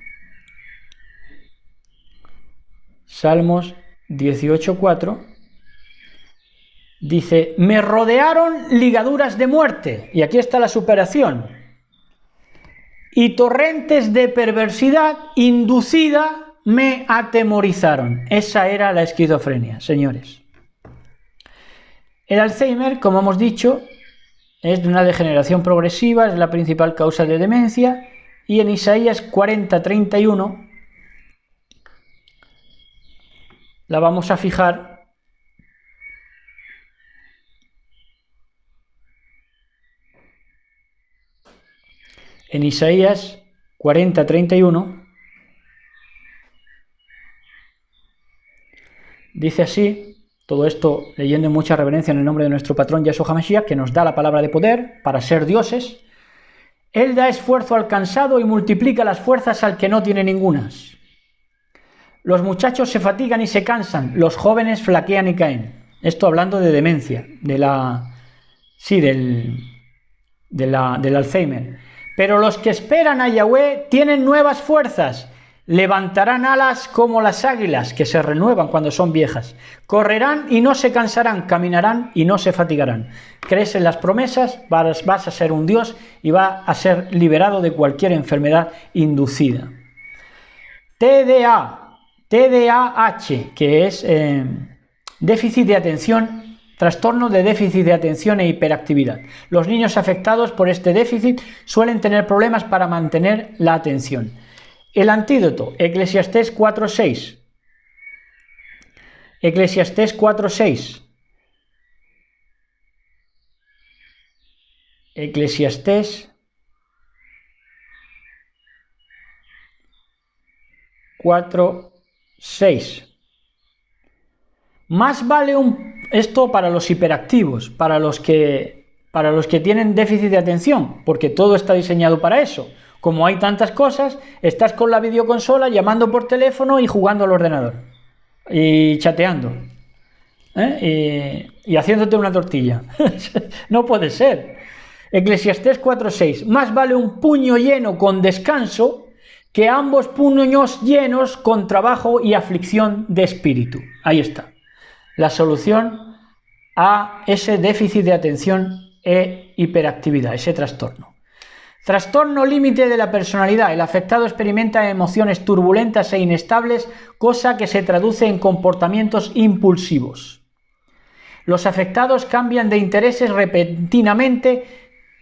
Salmos 18.4, dice: me rodearon ligaduras de muerte, y aquí está la superación, y torrentes de perversidad inducida me atemorizaron. Esa era la esquizofrenia, señores. El Alzheimer, como hemos dicho, es de una degeneración progresiva, es la principal causa de demencia, y en Isaías 40:31 la vamos a fijar. En Isaías 40:31 dice así, todo esto leyendo en mucha reverencia en el nombre de nuestro patrón Yahshua HaMashiach, que nos da la palabra de poder para ser dioses. Él da esfuerzo al cansado y multiplica las fuerzas al que no tiene ningunas. Los muchachos se fatigan y se cansan, los jóvenes flaquean y caen. Esto hablando de demencia, del Alzheimer. Pero los que esperan a Yahweh tienen nuevas fuerzas, levantarán alas como las águilas, que se renuevan cuando son viejas. Correrán y no se cansarán, caminarán y no se fatigarán. Crees en las promesas, vas a ser un Dios y vas a ser liberado de cualquier enfermedad inducida. TDAH, que es déficit de atención, trastorno de déficit de atención e hiperactividad. Los niños afectados por este déficit suelen tener problemas para mantener la atención. El antídoto, Eclesiastés 4.6. Eclesiastés 4.6. Eclesiastés 4.6. Más vale esto para los hiperactivos, para los que tienen déficit de atención, porque todo está diseñado para eso. Como hay tantas cosas, estás con la videoconsola llamando por teléfono y jugando al ordenador y chateando, y haciéndote una tortilla. No puede ser. Eclesiastés 4.6. Más vale un puño lleno con descanso que ambos puños llenos con trabajo y aflicción de espíritu. Ahí está la solución a ese déficit de atención e hiperactividad, ese trastorno. Trastorno límite de la personalidad. El afectado experimenta emociones turbulentas e inestables, cosa que se traduce en comportamientos impulsivos. Los afectados cambian de intereses repentinamente,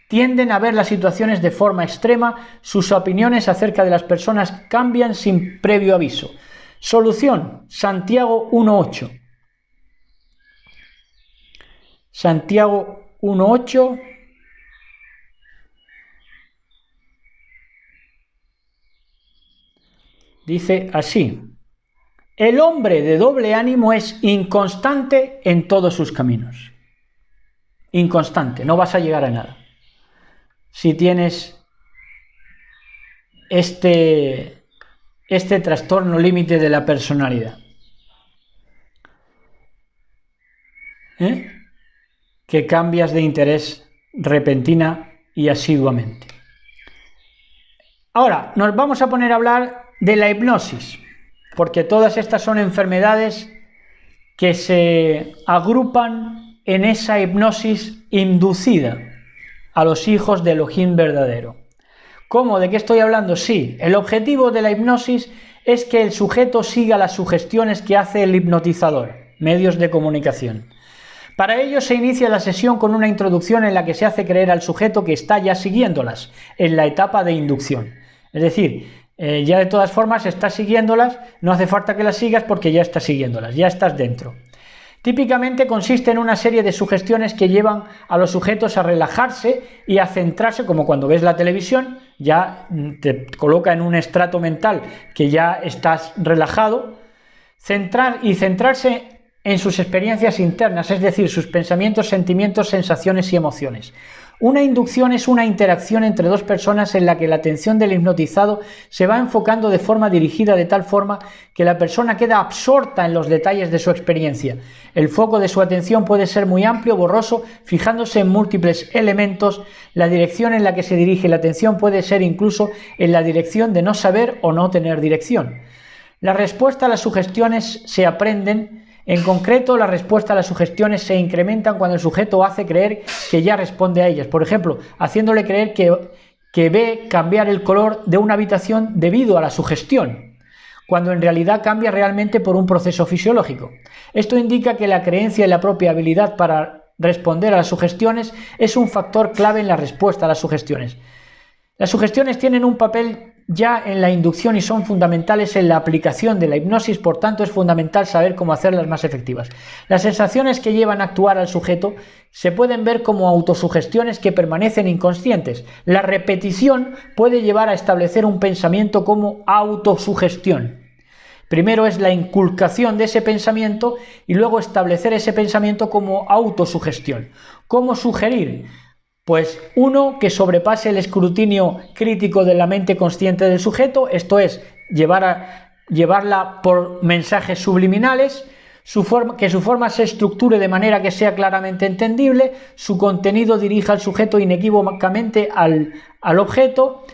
tienden a ver las situaciones de forma extrema, sus opiniones acerca de las personas cambian sin previo aviso. Solución, Santiago 1.8. Santiago 1.8. Dice así: el hombre de doble ánimo es inconstante en todos sus caminos. Inconstante, no vas a llegar a nada si tienes este trastorno límite de la personalidad. Que cambias de interés repentina y asiduamente. Ahora, nos vamos a poner a hablar de la hipnosis, porque todas estas son enfermedades que se agrupan en esa hipnosis inducida a los hijos de Elohim verdadero. ¿Cómo? ¿De qué estoy hablando? Sí, el objetivo de la hipnosis es que el sujeto siga las sugestiones que hace el hipnotizador, medios de comunicación. Para ello se inicia la sesión con una introducción en la que se hace creer al sujeto que está ya siguiéndolas, en la etapa de inducción. Es decir, Ya de todas formas estás siguiéndolas, no hace falta que las sigas porque ya estás siguiéndolas, ya estás dentro. Típicamente consiste en una serie de sugestiones que llevan a los sujetos a relajarse y a centrarse, como cuando ves la televisión, ya te coloca en un estrato mental que ya estás relajado, centrarse en sus experiencias internas, es decir, sus pensamientos, sentimientos, sensaciones y emociones. Una inducción es una interacción entre dos personas en la que la atención del hipnotizado se va enfocando de forma dirigida de tal forma que la persona queda absorta en los detalles de su experiencia. El foco de su atención puede ser muy amplio, borroso, fijándose en múltiples elementos. La dirección en la que se dirige la atención puede ser incluso en la dirección de no saber o no tener dirección. La respuesta a las sugestiones se aprenden. En concreto, la respuesta a las sugestiones se incrementan cuando el sujeto hace creer que ya responde a ellas. Por ejemplo, haciéndole creer que ve cambiar el color de una habitación debido a la sugestión, cuando en realidad cambia realmente por un proceso fisiológico. Esto indica que la creencia en la propia habilidad para responder a las sugestiones es un factor clave en la respuesta a las sugestiones. Las sugestiones tienen un papel ya en la inducción y son fundamentales en la aplicación de la hipnosis, por tanto es fundamental saber cómo hacerlas más efectivas. Las sensaciones que llevan a actuar al sujeto se pueden ver como autosugestiones que permanecen inconscientes. La repetición puede llevar a establecer un pensamiento como autosugestión. Primero es la inculcación de ese pensamiento y luego establecer ese pensamiento como autosugestión. ¿Cómo sugerir? Pues uno, que sobrepase el escrutinio crítico de la mente consciente del sujeto, esto es, llevarla por mensajes subliminales, que su forma se estructure de manera que sea claramente entendible, su contenido dirija al sujeto inequívocamente al objeto.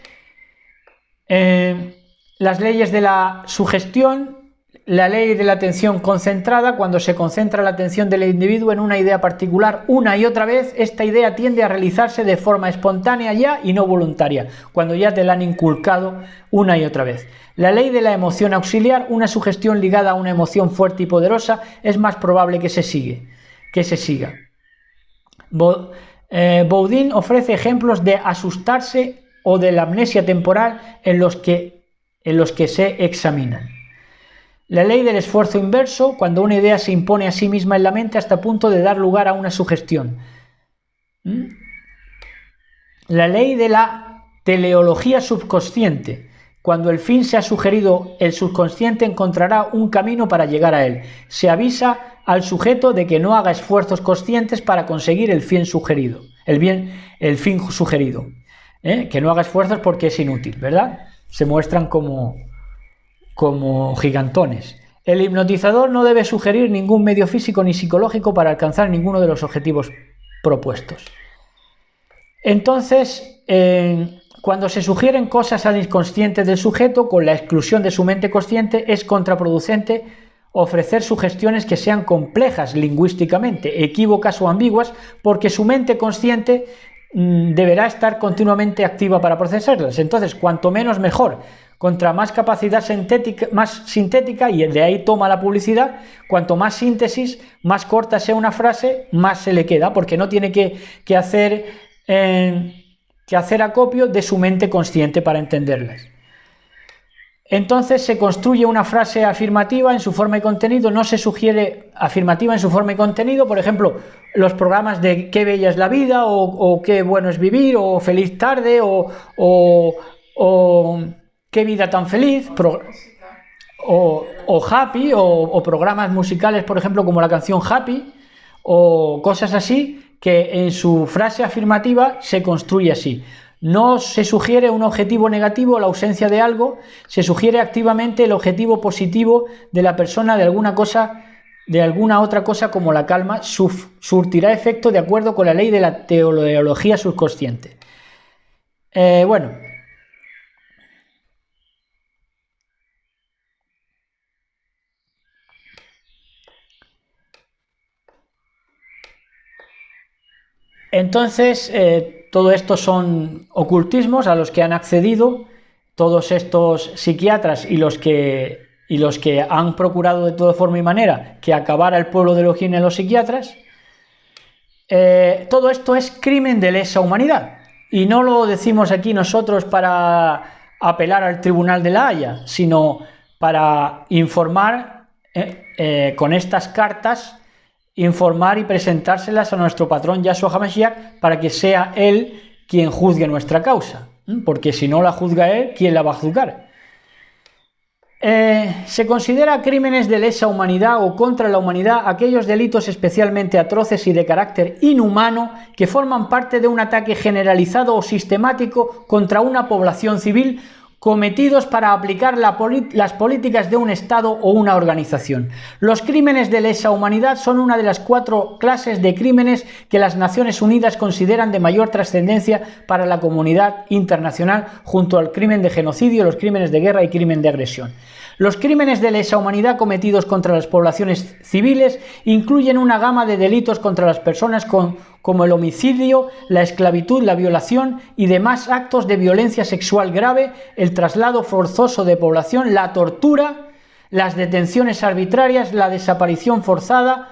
Las leyes de la sugestión. La ley de la atención concentrada: cuando se concentra la atención del individuo en una idea particular una y otra vez, esta idea tiende a realizarse de forma espontánea ya y no voluntaria, cuando ya te la han inculcado una y otra vez. La ley de la emoción auxiliar: una sugestión ligada a una emoción fuerte y poderosa es más probable que se siga. Boudin ofrece ejemplos de asustarse o de la amnesia temporal en los que se examinan. La ley del esfuerzo inverso: cuando una idea se impone a sí misma en la mente hasta el punto de dar lugar a una sugestión. La ley de la teleología subconsciente: cuando el fin se ha sugerido, el subconsciente encontrará un camino para llegar a él. Se avisa al sujeto de que no haga esfuerzos conscientes para conseguir el fin sugerido. Que no haga esfuerzos porque es inútil, ¿verdad? Se muestran como gigantones. El hipnotizador no debe sugerir ningún medio físico ni psicológico para alcanzar ninguno de los objetivos propuestos. Entonces, cuando se sugieren cosas al inconsciente del sujeto con la exclusión de su mente consciente, es contraproducente ofrecer sugestiones que sean complejas lingüísticamente, equívocas o ambiguas, porque su mente consciente deberá estar continuamente activa para procesarlas. Entonces, cuanto menos mejor. Contra más capacidad más sintética, y de ahí toma la publicidad, cuanto más síntesis, más corta sea una frase, más se le queda, porque no tiene que hacer acopio de su mente consciente para entenderlas. Entonces se construye una frase afirmativa en su forma y contenido, no se sugiere afirmativa en su forma y contenido. Por ejemplo, los programas de qué bella es la vida, o qué bueno es vivir, o feliz tarde, o qué vida tan feliz, o happy, o programas musicales, por ejemplo, como la canción Happy, o cosas así, que en su frase afirmativa se construye así. No se sugiere un objetivo negativo o la ausencia de algo, se sugiere activamente el objetivo positivo de la persona de alguna otra cosa, como la calma, surtirá efecto de acuerdo con la ley de la teleología subconsciente. Bueno. Entonces, todo esto son ocultismos a los que han accedido todos estos psiquiatras y los que han procurado de toda forma y manera que acabara el pueblo de Elohim en los psiquiatras. Todo esto es crimen de lesa humanidad, y no lo decimos aquí nosotros para apelar al Tribunal de la Haya, sino para informar con estas cartas, informar y presentárselas a nuestro patrón Yahshua HaMashiach para que sea él quien juzgue nuestra causa, porque si no la juzga él, ¿quién la va a juzgar? Se considera crímenes de lesa humanidad o contra la humanidad aquellos delitos especialmente atroces y de carácter inhumano que forman parte de un ataque generalizado o sistemático contra una población civil cometidos para aplicar las políticas de un Estado o una organización. Los crímenes de lesa humanidad son una de las 4 clases de crímenes que las Naciones Unidas consideran de mayor trascendencia para la comunidad internacional, junto al crimen de genocidio, los crímenes de guerra y crimen de agresión. Los crímenes de lesa humanidad cometidos contra las poblaciones civiles incluyen una gama de delitos contra las personas como el homicidio, la esclavitud, la violación y demás actos de violencia sexual grave, el traslado forzoso de población, la tortura, las detenciones arbitrarias, la desaparición forzada.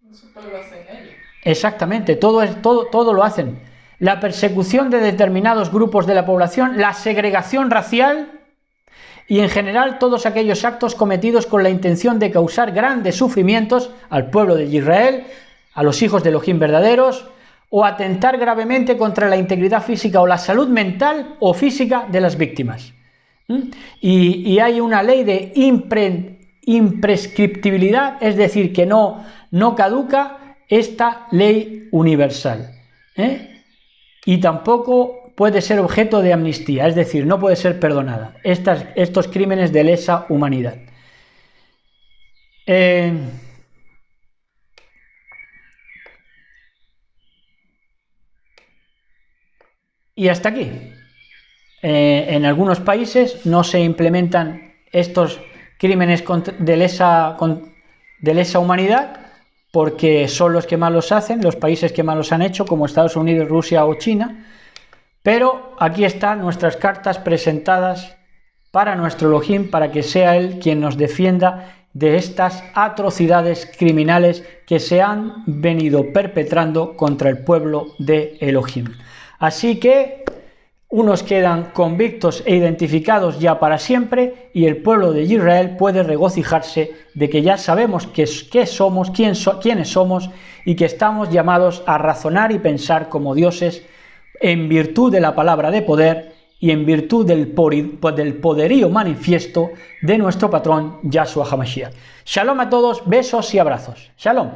Eso lo hacen ellos. Exactamente, todo lo hacen. La persecución de determinados grupos de la población, la segregación racial y en general todos aquellos actos cometidos con la intención de causar grandes sufrimientos al pueblo de Israel, a los hijos de Elohim verdaderos, o atentar gravemente contra la integridad física o la salud mental o física de las víctimas. Y hay una ley de imprescriptibilidad, es decir, que no caduca esta ley universal. Y tampoco puede ser objeto de amnistía, es decir, no puede ser perdonada. Estos crímenes de lesa humanidad. Y hasta aquí. En algunos países no se implementan estos crímenes de lesa humanidad porque son los que más los hacen, los países que más los han hecho, como Estados Unidos, Rusia o China. Pero aquí están nuestras cartas presentadas para nuestro Elohim, para que sea él quien nos defienda de estas atrocidades criminales que se han venido perpetrando contra el pueblo de Elohim. Así que unos quedan convictos e identificados ya para siempre, y el pueblo de Israel puede regocijarse de que ya sabemos quiénes somos y que estamos llamados a razonar y pensar como dioses en virtud de la palabra de poder y en virtud del poderío manifiesto de nuestro patrón Yahshua HaMashiach. Shalom a todos, besos y abrazos. Shalom.